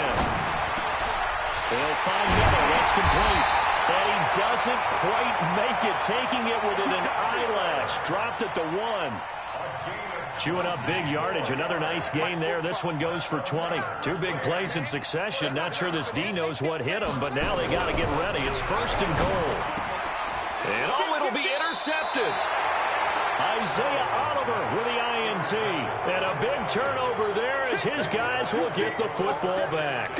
They'll find Miller. That's complete. And he doesn't quite make it, taking it within an eyelash. Dropped at the 1. Chewing up big yardage. Another nice gain there. This one goes for 20. 2 big plays in succession. Not sure this D knows what hit him, but now they got to get ready. It's 1st and goal. And it'll be intercepted. Isaiah Oliver with the INT. And a big turnover there as his guys will get the football back.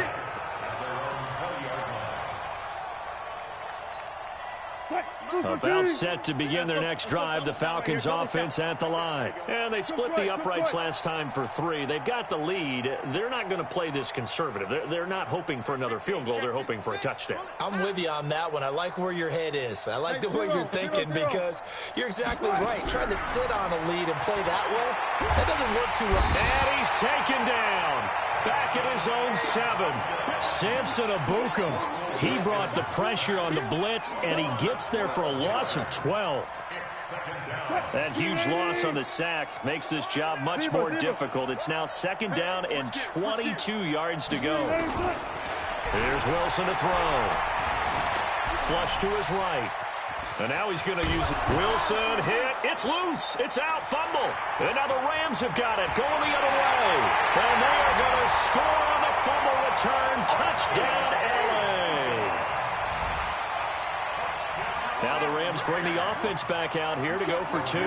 About set to begin their next drive, the Falcons offense at the line. And they split the uprights last time for 3. They've got the lead. They're not going to play this conservative. They're not hoping for another field goal. They're hoping for a touchdown. I'm with you on that one. I like where your head is. I like the way you're thinking because you're exactly right. Trying to sit on a lead and play that way, that doesn't work too well. And he's taken down. Back at his own 7. Samson Abukum. He brought the pressure on the blitz, and he gets there for a loss of 12. That huge loss on the sack makes this job much more difficult. It's now 2nd down and 22 yards to go. Here's Wilson to throw. Flush to his right. And now he's going to use it. Wilson hit. It's loose. It's out. Fumble. And now the Rams have got it. Going the other way. And they are going to score on the fumble return. Touchdown, LA. Now the Rams bring the offense back out here to go for 2.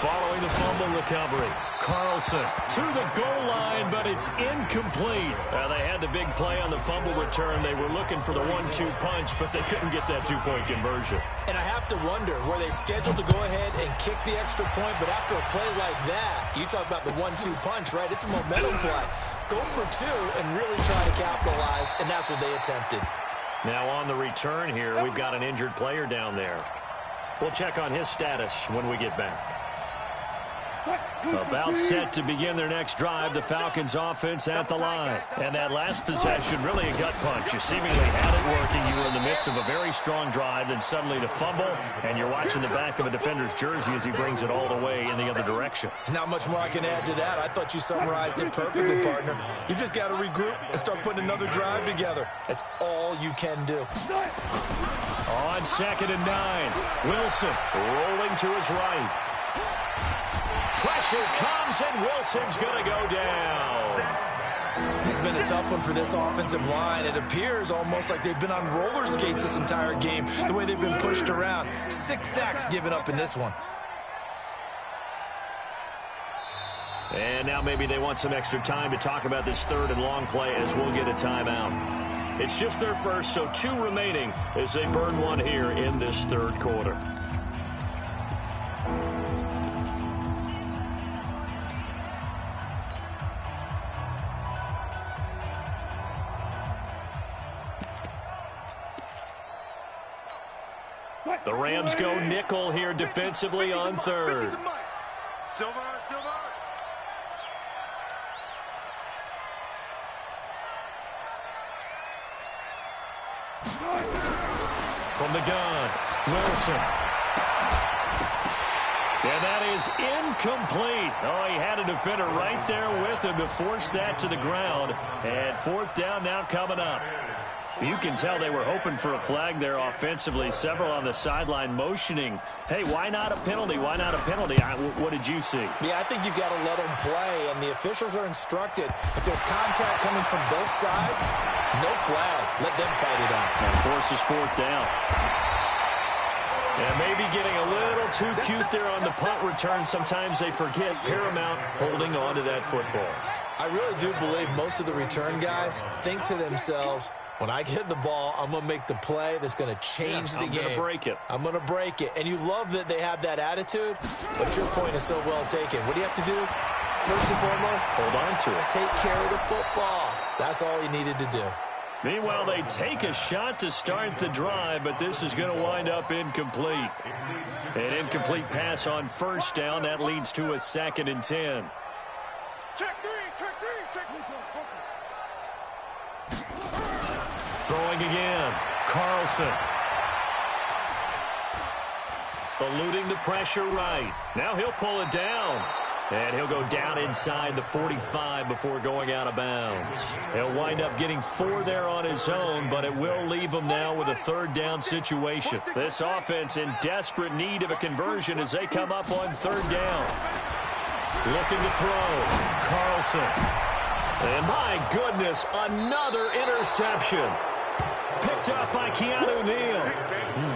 Following the fumble recovery, Carlson to the goal line, but it's incomplete. They had the big play on the fumble return. They were looking for the 1-2 punch, but they couldn't get that 2-point conversion. And I have to wonder, were they scheduled to go ahead and kick the extra point, but after a play like that, you talk about the 1-2 punch, right? It's a momentum play. Go for 2 and really try to capitalize, and that's what they attempted. Now on the return here, we've got an injured player down there. We'll check on his status when we get back. About set to begin their next drive, the Falcons offense at the line. And that last possession, really a gut punch. You seemingly had it working. You were in the midst of a very strong drive, then suddenly the fumble, and you're watching the back of a defender's jersey as he brings it all the way in the other direction. There's not much more I can add to that. I thought you summarized it perfectly, partner. You've just got to regroup and start putting another drive together. That's all you can do. On 2nd and 9, Wilson rolling to his right. Pressure comes, and Wilson's going to go down. This has been a tough one for this offensive line. It appears almost like they've been on roller skates this entire game, the way they've been pushed around. 6 sacks given up in this one. And now maybe they want some extra time to talk about this 3rd and long play as we'll get a timeout. It's just their first, so 2 remaining as they burn 1 here in this 3rd quarter. The Rams go nickel here defensively on 3rd. Silver. From the gun, Wilson. And that is incomplete. Oh, he had a defender right there with him to force that to the ground. And 4th down now coming up. You can tell they were hoping for a flag there offensively. Several on the sideline motioning, hey, why not a penalty? Why not a penalty? What did you see? Yeah, I think you've got to let them play, and the officials are instructed. If there's contact coming from both sides, no flag. Let them fight it out. And forces fourth down. And maybe getting a little too cute there on the punt return. Sometimes they forget Paramount holding on to that football. I really do believe most of the return guys think to themselves, when I get the ball, I'm going to make the play that's going to change the game. I'm going to break it. I'm going to break it. And you love that they have that attitude, but your point is so well taken. What do you have to do? First and foremost, hold on to it. Take care of the football. That's all he needed to do. Meanwhile, they take a shot to start the drive, but this is going to wind up incomplete. An incomplete pass on first down. That leads to a 2nd and 10. Check three, check three, check three. Throwing again. Carlson. Eluding the pressure right. Now he'll pull it down. And he'll go down inside the 45 before going out of bounds. He'll wind up getting 4 there on his own, but it will leave him now with a 3rd down situation. This offense in desperate need of a conversion as they come up on 3rd down. Looking to throw. Carlson. And my goodness, another interception. Picked up by Keanu Neal.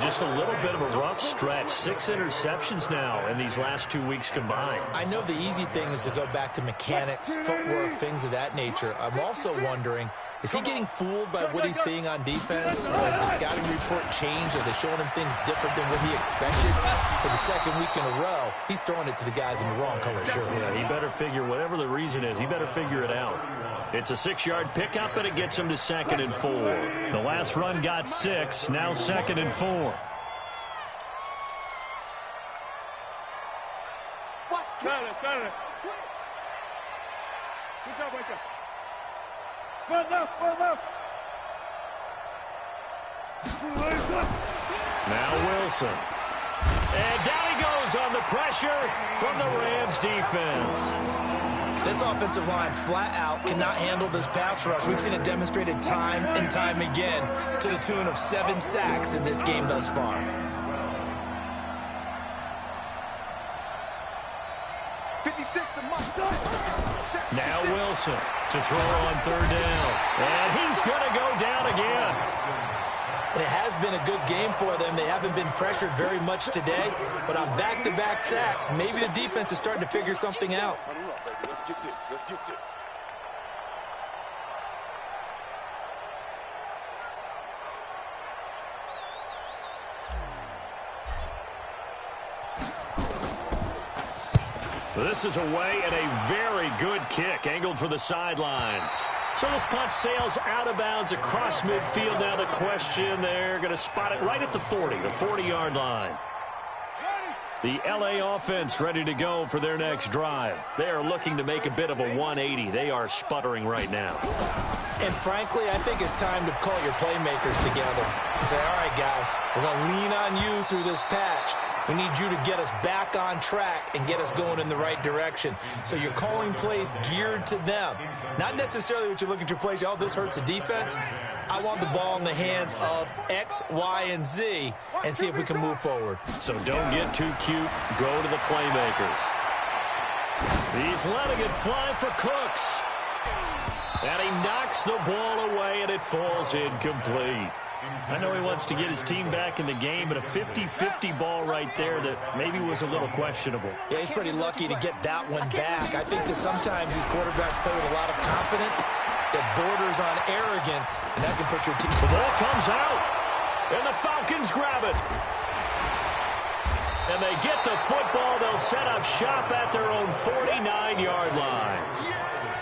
Just a little bit of a rough stretch. 6 interceptions now in these last 2 weeks combined. I know the easy thing is to go back to mechanics, footwork, things of that nature. I'm also wondering, is he getting fooled by what he's seeing on defense? Has the scouting report changed? Are they showing him things different than what he expected? For the 2nd week in a row, he's throwing it to the guys in the wrong color shirts. Yeah, he better figure, whatever the reason is, he better figure it out. It's a 6-yard pickup, and it gets him to 2nd and 4. The last run got 6, now 2nd and 4. Got it. Good job right there. Well enough. Now Wilson. And down he goes on the pressure from the Rams defense. This offensive line flat out cannot handle this pass rush. We've seen it demonstrated time and time again to the tune of 7 sacks in this game thus far. Now Wilson to throw on 3rd down. And he's going to go down again. And it has been a good game for them. They haven't been pressured very much today, but on back-to-back sacks, maybe the defense is starting to figure something out. Let's get this. This is away and a very good kick angled for the sidelines. So this punt sails out of bounds across midfield. Now the question, they're going to spot it right at the 40, the 40-yard line. The LA offense ready to go for their next drive. They are looking to make a bit of a 180. They are sputtering right now. And frankly, I think it's time to call your playmakers together and say, all right, guys, we're going to lean on you through this patch. We need you to get us back on track and get us going in the right direction. So you're calling plays geared to them. Not necessarily what you look at your plays, oh, this hurts the defense. I want the ball in the hands of X, Y, and Z and see if we can move forward. So don't get too cute. Go to the playmakers. He's letting it fly for Cooks. And he knocks the ball away, and it falls incomplete. I know he wants to get his team back in the game, but a 50-50 ball right there that maybe was a little questionable. Yeah, he's pretty lucky to get that one back. I think that sometimes these quarterbacks play with a lot of confidence that borders on arrogance, and that can put your team. The ball comes out, and the Falcons grab it. And they get the football. They'll set up shop at their own 49-yard line.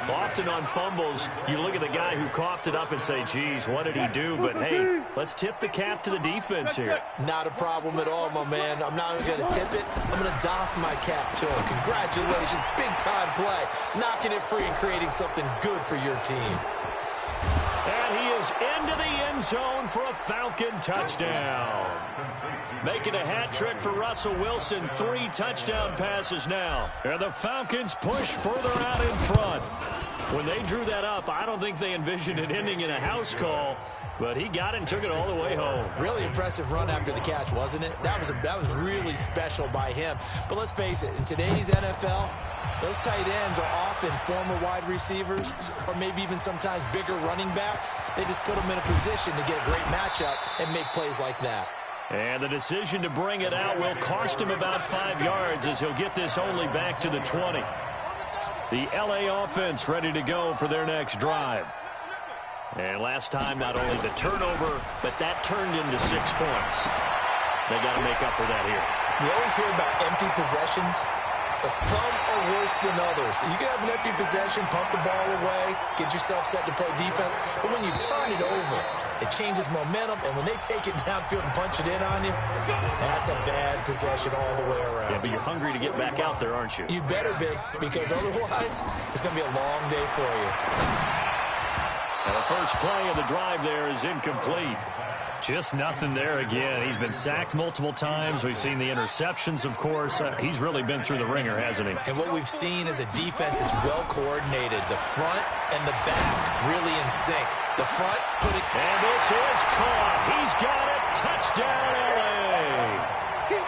Often on fumbles, you look at the guy who coughed it up and say, geez, what did he do? But, hey, let's tip the cap to the defense here. Not a problem at all, my man. I'm not even going to tip it. I'm going to doff my cap to him. Congratulations. Big-time play. Knocking it free and creating something good for your team. And he is goes into the end zone for a Falcon touchdown. Making a hat trick for Russell Wilson. 3 touchdown passes now. And the Falcons push further out in front. When they drew that up, I don't think they envisioned it ending in a house call, but he got it and took it all the way home. Really impressive run after the catch, wasn't it? That was really special by him. But let's face it, in today's NFL, those tight ends are often former wide receivers or maybe even sometimes bigger running backs. They just put them in a position to get a great matchup and make plays like that. And the decision to bring it out will cost him about 5 yards as he'll get this only back to the 20. The LA offense ready to go for their next drive. And last time, not only the turnover, but that turned into 6 points. They got to make up for that here. You always hear about empty possessions, but some are worse than others. You can have an empty possession, pump the ball away, get yourself set to play defense, but when you turn it over, it changes momentum, and when they take it downfield and punch it in on you, that's a bad possession all the way around. Yeah, but you're hungry to get back out there, aren't you? You better be, because otherwise, it's going to be a long day for you. And the first play of the drive there is incomplete. Just nothing there again. He's been sacked multiple times. We've seen the interceptions, of course. He's really been through the ringer, hasn't he? And what we've seen is a defense is well coordinated. The front and the back really in sync. The front put it. And this is caught. He's got it. Touchdown, L.A.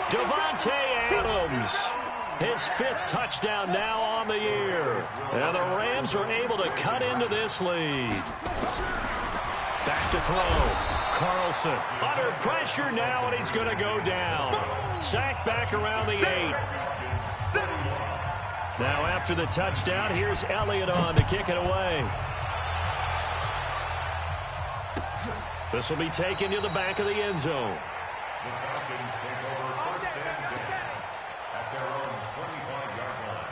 Devontae Adams. His 5th touchdown now on the year. And the Rams are able to cut into this lead. Back to throw. Carlson under pressure now, and he's going to go down. Sacked back around the 8. Now after the touchdown, here's Elliott on to kick it away. This will be taken to the back of the end zone. The Falcons take over first and 10 at their own 25-yard line.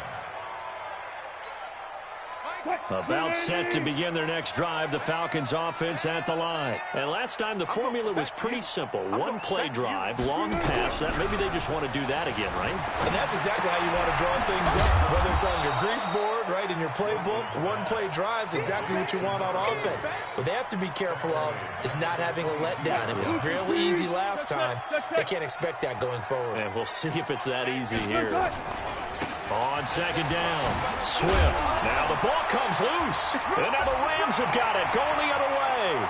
About set to begin their next drive, the Falcons offense at the line. And last time the formula was pretty simple. 1 play drive, long pass. That maybe they just want to do that again, right? And that's exactly how you want to draw things up. Whether it's on your grease board, right, in your playbook, 1 play drive is exactly what you want on offense. What they have to be careful of is not having a letdown. It was fairly easy last time. They can't expect that going forward. And we'll see if it's that easy here. On second down, Swift. Now the ball comes loose. And now the Rams have got it, going the other way.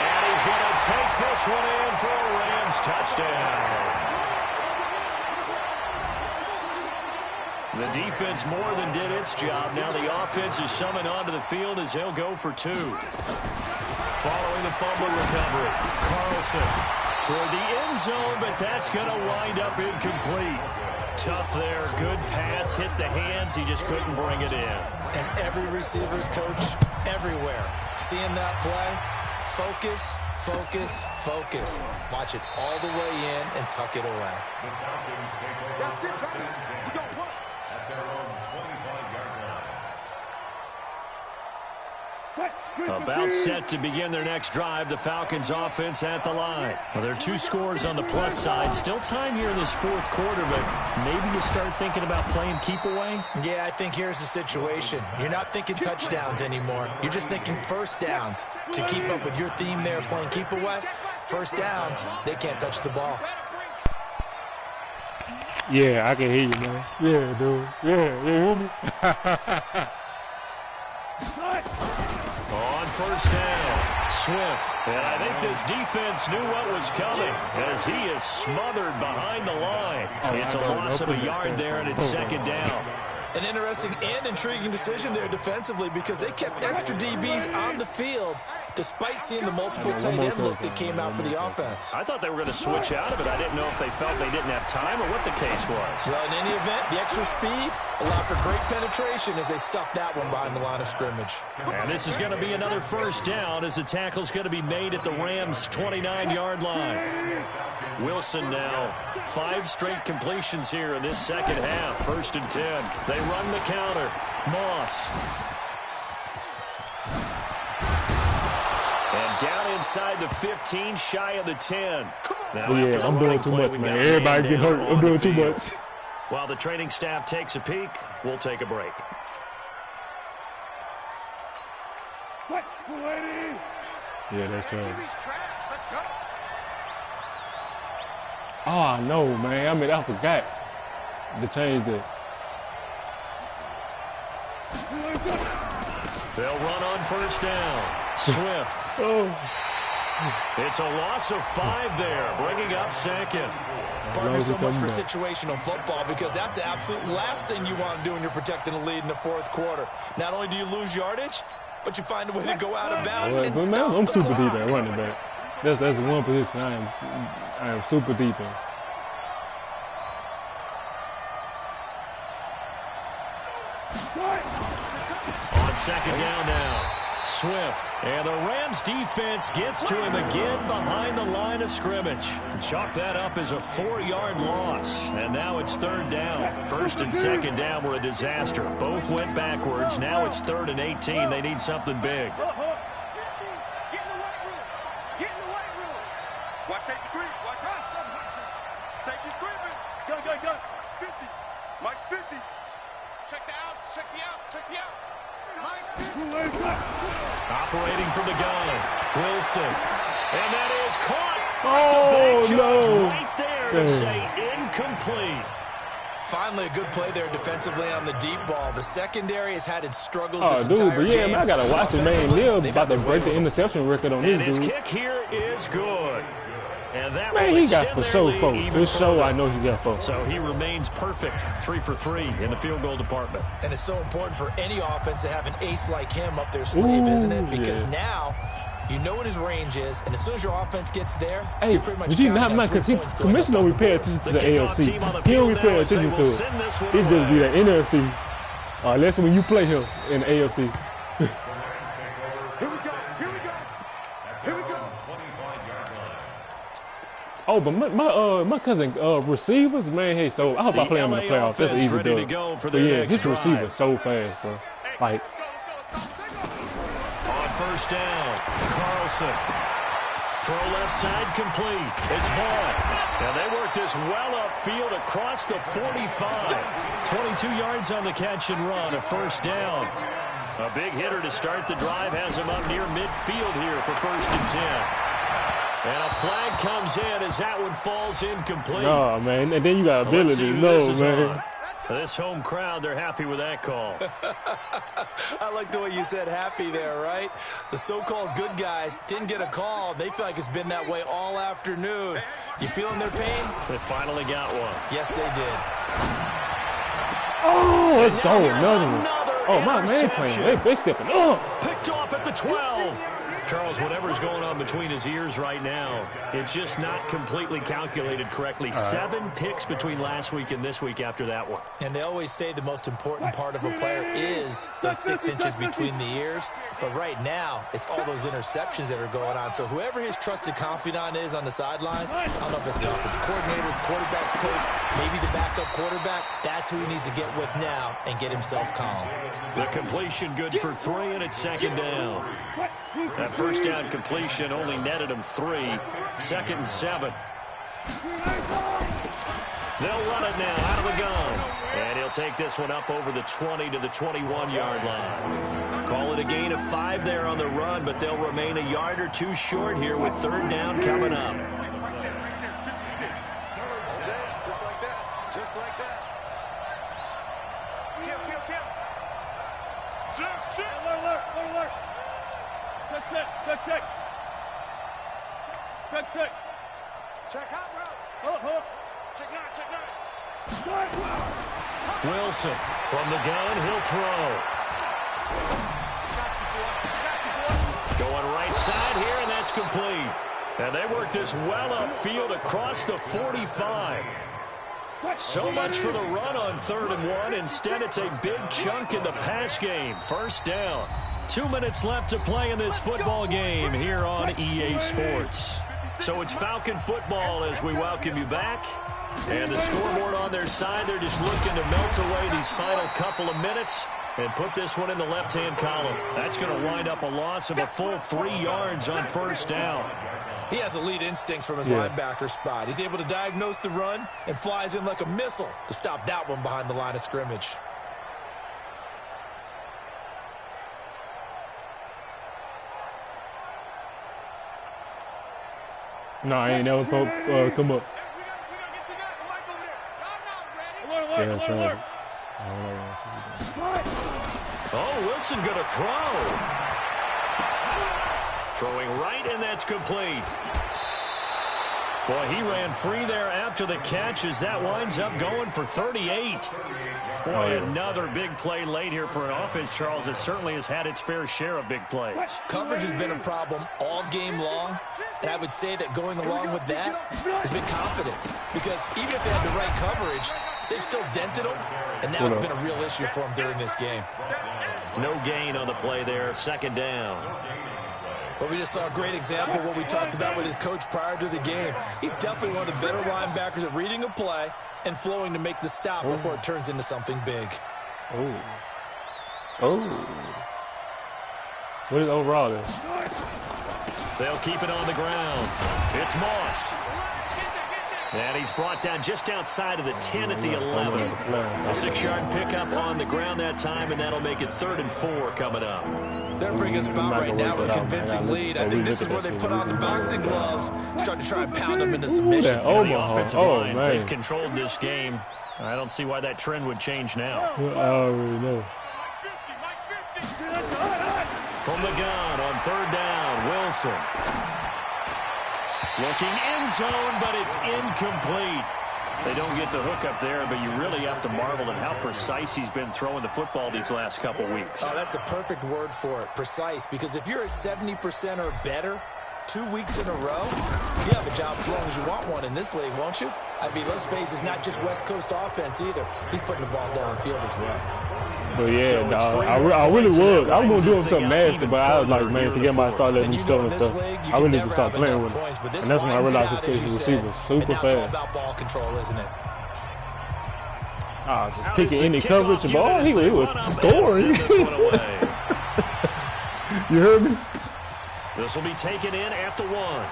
And he's going to take this one in for a Rams touchdown. The defense more than did its job. Now the offense is summoned onto the field as they'll go for 2. Following the fumble recovery, Carlson toward the end zone, but that's going to wind up incomplete. Tough there, good pass, hit the hands, he just couldn't bring it in. And every receiver's coach everywhere, seeing that play, focus, focus, focus. Watch it all the way in and tuck it away. The Falcons take over first and 10 at their own 25-yard line. About set to begin their next drive, the Falcons offense at the line. Well, there are 2 scores on the plus side. Still time here in this 4th quarter, but maybe you start thinking about playing keep away? Yeah, I think here's the situation. You're not thinking touchdowns anymore. You're just thinking first downs. To keep up with your theme there, playing keep away, first downs, they can't touch the ball. Yeah, I can hear you, man. Yeah, dude. Yeah, you hear me? On first down, Swift. And I think this defense knew what was coming as he is smothered behind the line. It's a loss of a yard there, and it's second down. An interesting and intriguing decision there defensively because they kept extra DBs on the field despite seeing the multiple tight end look that came out for the offense. I thought they were going to switch out of it. I didn't know if they felt they didn't have time or what the case was. Well, in any event, the extra speed allowed for great penetration as they stuffed that one behind the line of scrimmage. And this is going to be another first down as the tackle's going to be made at the Rams' 29-yard line. Wilson now 5 straight completions here in this second half. First and 10. They run the counter. Moss. And down inside the 15, shy of the 10. Now, yeah, I'm doing too much, man. Everybody get hurt. I'm doing too much. While the training staff takes a peek, we'll take a break. Yeah, that's right. Oh, no, man. I mean, I forgot to change the. They'll run on first down. Swift. It's a loss of 5 there, bringing up second. Partner, so much for situational football because that's the absolute last thing you want to do when you're protecting a lead in the fourth quarter. Not only do you lose yardage, but you find a way to go out of bounds and stop the I'm super clock. deep at running back. That's one position I am super deep in. On second down now, Swift. And the Rams defense gets to him again behind the line of scrimmage. Chalk that up as a 4-yard loss. And now it's third down. First and second down were a disaster. Both went backwards. Now it's 3rd and 18. They need something big. Get in the white room. Get in the white room. Watch safety creep. Watch us. Safety's creeping. Go. 50. Mike's 50. Check the outs. Check the outs. Check the outs. Mike's 50. Operating from the gun, Wilson. And that is caught. Oh, no. Right there to say incomplete. Finally, a good play there defensively on the deep ball. The secondary has had its struggles Oh, this entire dude, but yeah, game. man, I got to watch it, man. Liv about to break the interception record on And this his dude. kick here is good. And that Man, will he got extend for their sure lead 4. even For sure, further. I know he got 4. So he remains perfect, 3 for 3 in the field goal department. And it's so important for any offense to have an ace like him up their sleeve, isn't it? Because now you know what his range is, and as soon as your offense gets there, Hey, you're pretty much but you not counting mind on 3 because points going Commissioner up don't on be paying the board. attention to The the kickoff AFC. team on the He don't be field paying now as they attention to will it. send this one He just be away. that NFC. Unless when you play him in the AFC. Here we go. Oh, but my cousin receivers, man, hey, so I hope I play him in the playoffs. That's an offense easy ready to dub. go for But their yeah, next his drive. receiver's so fast, bro. Like, On first down, Carlson. Throw left side complete. It's Vaughn. And they work this well upfield across the 45. 22 yards on the catch and run, a first down. A big hitter to start the drive has him up near midfield here for 1st and 10. And a flag comes in as that one falls incomplete. no, man. And then you got Let's see ability. who No, this is man. on. This home crowd, they're happy with that call. I like the way you said happy there, right? The so-called good guys didn't get a call. They feel like it's been that way all afternoon. You feeling their pain? They finally got one. Yes, they did. Oh, let's And go. now here's Another one. another Oh, my man playing. interception. They stepping up. Picked off at the 12. Charles, whatever's going on between his ears right now, it's just not completely calculated correctly. 7 picks between last week and this week after that one. And they always say the most important part of a player is those 6 inches between the ears. But right now, it's all those interceptions that are going on. So whoever his trusted confidant is on the sidelines, I don't know if it's the offensive coordinator, the quarterback's coach, maybe the backup quarterback, that's who he needs to get with now and get himself calm. The completion good for 3, and it's 2nd down. That first down completion only netted him 3. 2nd and 7. They'll run it now out of the gun. And he'll take this one up over the 20 to the 21-yard line. Call it a gain of 5 there on the run, but they'll remain a yard or 2 short here with 3rd down coming up. Just like that. Just like that. Kill. Shit. Alert. Check hot route. Hold up. Check 9. Wilson from the gun, he'll throw. Going right side here, and that's complete. And they work this well upfield across the 45. So much for the run on 3rd and 1. Instead, it's a big chunk in the pass game. First down. 2 minutes left to play in this football game here on EA Sports. So it's Falcon football as we welcome you back. And the scoreboard on their side, they're just looking to melt away these final couple of minutes and put this one in the left-hand column. That's going to wind up a loss of a full 3 yards on first down. He has elite instincts from his linebacker spot. He's able to diagnose the run and flies in like a missile to stop that one behind the line of scrimmage. No, I ain't never come up. Yeah, that's right. Oh, Wilson gonna throw. Throwing right, and that's complete. Boy, he ran free there after the catch as that winds up going for 38. Boy, another big play late here for an offense, Charles, that certainly has had its fair share of big plays. Coverage has been a problem all game long, and I would say that going along with that has been confidence. Because even if they had the right coverage, they've still dented them, and now it's been a real issue for them during this game. No gain on the play there, second down. But we just saw a great example of what we talked about with his coach prior to the game. He's definitely one of the better linebackers at reading a play and flowing to make the stop before it turns into something big. What is overall this? They'll keep it on the ground. It's Moss. And he's brought down just outside of the 10 at the 11. A 6-yard pickup on the ground that time, and that'll make it 3rd and 4 coming up. They're in a pretty good spot right now with a convincing lead. I think this is where they put on the boxing gloves, start to try and pound them into submission. The offensive line, they've controlled this game. I don't see why that trend would change now. I already know. From the gun on 3rd down, Wilson. Looking end zone, but it's incomplete. They don't get the hook up there, but you really have to marvel at how precise he's been throwing the football these last couple weeks. Oh, that's the perfect word for it, precise, because if you're at 70% or better 2 weeks in a row, you have a job as long as you want one in this league, won't you? I mean, let's face it, it's not just West Coast offense either. He's putting the ball down the field as well. But yeah, dog, I really would. I was going to do him something nasty, but I was like, man, forget my start letting me stuff and stuff. I really need to start playing with him. And that's when I realized his case receiver super fast. It's all about ball control, isn't it? Just picking any coverage of ball, he was scoring. You heard me? This will be taken in at the 1.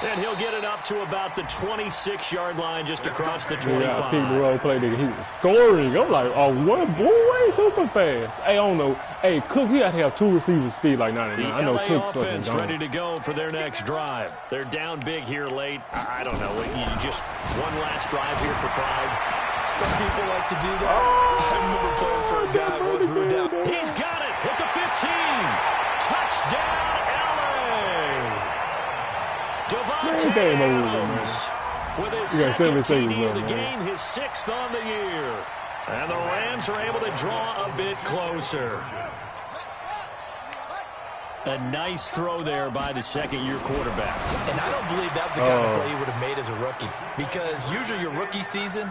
And he'll get it up to about the 26-yard line just across the 25. Yeah, I picked the role play nigga. He was scoring. I'm like, oh, what boy, super fast. Hey, I don't know. Hey, Cook, he got to have 2 receivers speed like 99. I know Cook's offense ready to go for their next drive. They're down big here late. I don't know. Just one last drive here for pride. Some people like to do that. I remember playing for a guy once we were down. He's got it at the 15. Touchdown, LA. Devontae Adams with his second TD of the game, his 6th on the year. And the Rams are able to draw a bit closer. A nice throw there by the second-year quarterback. And I don't believe that was the kind of play he would have made as a rookie. Because usually your rookie season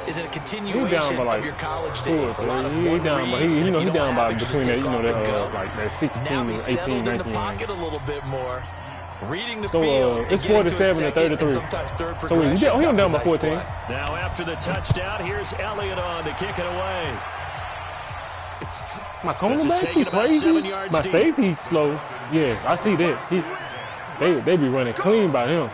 is a continuation of your college days. A lot of he down by between that, like that 16, now he's 18, 19. in the pocket a little bit more. Reading the field, it's 47 to 33. So he down by 14. Now after the touchdown, here's Elliott on to kick it away. My cornerback, he crazy. My safety's slow. Yes, I see that. They be running clean by him.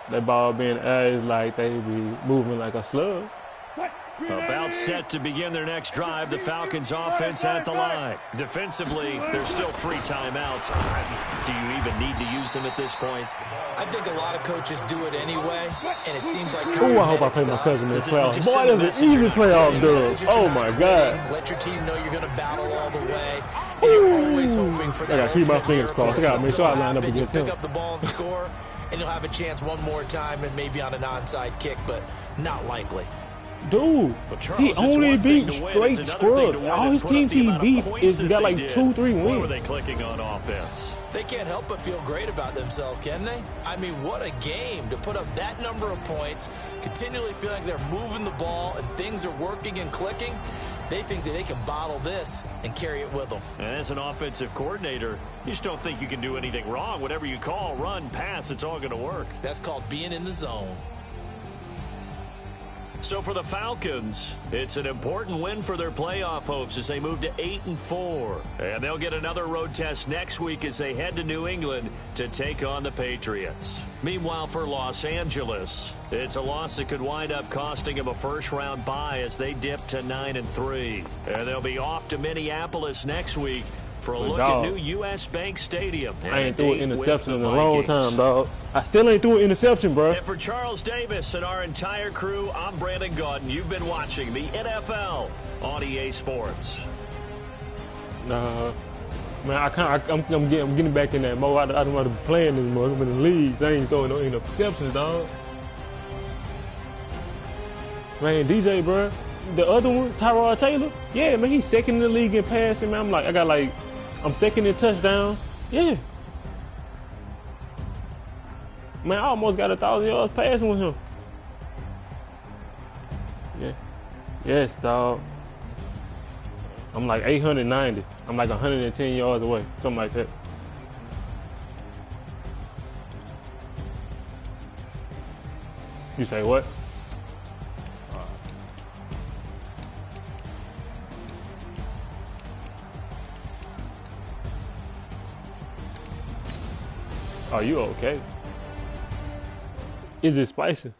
That ball being eyes like they be moving like a slug. About set to begin their next drive, the Falcons offense at the line. Defensively, there's still 3 timeouts. Do you even need to use them at this point? I think a lot of coaches do it anyway, and it seems like I hope I play my cousin in playoffs. Boy, that's an easy playoff, dude. Oh, my God. Let your team know you're going to battle all the way, and you're always hoping for that. I got to keep my fingers crossed. I got to make sure I line up against him. Pick up the ball and score, and you'll have a chance one more time and maybe on an onside kick, but not likely. Dude, he only beat straight scrubs. All his teams he beat is got like 2-3 wins. What were they clicking on offense? They can't help but feel great about themselves, can they? I mean, what a game to put up that number of points, continually feeling like they're moving the ball and things are working and clicking. They think that they can bottle this and carry it with them. And as an offensive coordinator, you just don't think you can do anything wrong. Whatever you call, run, pass, it's all going to work. That's called being in the zone. So for the Falcons, it's an important win for their playoff hopes as they move to 8-4. And they'll get another road test next week as they head to New England to take on the Patriots. Meanwhile, for Los Angeles, it's a loss that could wind up costing them a first-round bye as they dip to 9-3. And they'll be off to Minneapolis next week for a look at new U.S. Bank Stadium. I ain't threw an interception in a long time, dog. I still ain't threw an interception, bro. And for Charles Davis and our entire crew, I'm Brandon Gaudin. You've been watching the NFL on EA Sports. Man, I'm getting back in that mode. I don't want to be playing anymore. I'm in the leagues. I ain't throwing no interceptions, dog. Man, DJ, bro. The other one, Tyrod Taylor. Yeah, man, he's second in the league in passing, man. I'm second in touchdowns. Yeah. Man, I almost got 1,000 yards passing with him. Yeah. Yes, dog. I'm like 890. I'm like 110 yards away. Something like that. You say what? Are you okay? Is it spicy?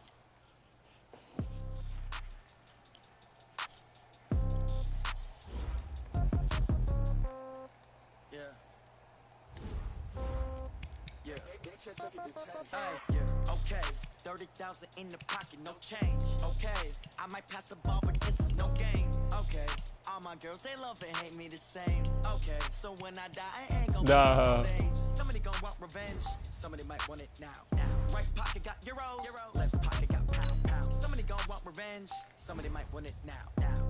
Okay, 30,000 in the pocket, no change. Okay, I might pass the ball, but this is no game. Okay, all my girls, they love and hate me the same. Okay, so when I die, I ain't gonna be age. Somebody gonna want revenge. Somebody might want it now. Right pocket got euros. Left pocket got pound. Somebody gonna want revenge. Somebody might want it now.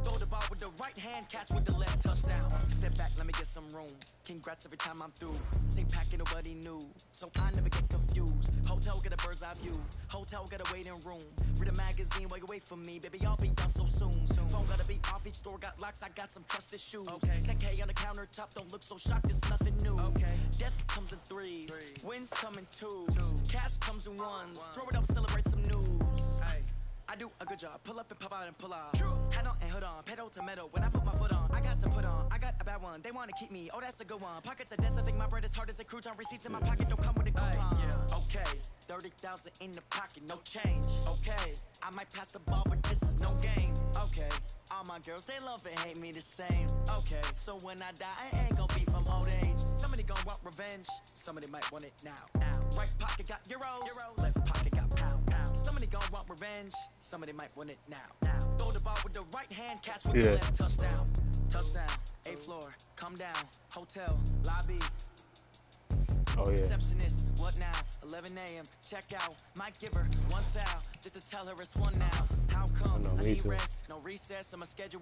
Throw the ball with the right hand, catch with the left, touchdown. Step back, let me get some room. Congrats every time I'm through. Same packet, nobody knew, so I never get confused. Hotel get a bird's eye view. Hotel get a waiting room. Read a magazine while you wait for me, baby. I'll be done so soon. Phone gotta be off. Each store got locks. I got some trusted shoes. Okay. 10K on the countertop. Don't look so shocked. It's nothing new. Okay. Death comes in threes. Wins come in twos. Cash comes in ones. Throw it up, celebrate some news. Hey. I do a good job. Pull up and pop out and pull out. Head on and hood on. Pedal to metal. When I put my foot on, I got to put on. I got a bad one. They want to keep me. Oh, that's a good one. Pockets are dense. I think my bread is hard as a crouton. Receipts in my pocket don't come with a coupon. Okay. 30,000 in the pocket. No change. Okay. I might pass the ball, but this is no game. Okay. All my girls, they love and hate me the same. Okay. So when I die, I ain't gonna be from old age. Somebody gonna want revenge. Somebody might want it now. Right pocket got euros. Left pocket got pound. Somebody gonna want revenge. Somebody might win it now. Throw the ball with the right hand, catch with the left, touchdown. Touchdown, 8th floor, come down, hotel, lobby. Oh yeah. Receptionist, what now? 11 a.m. Check out. Might give her one foul just to tell her it's one now. How come? I need rest, no recess on my schedule.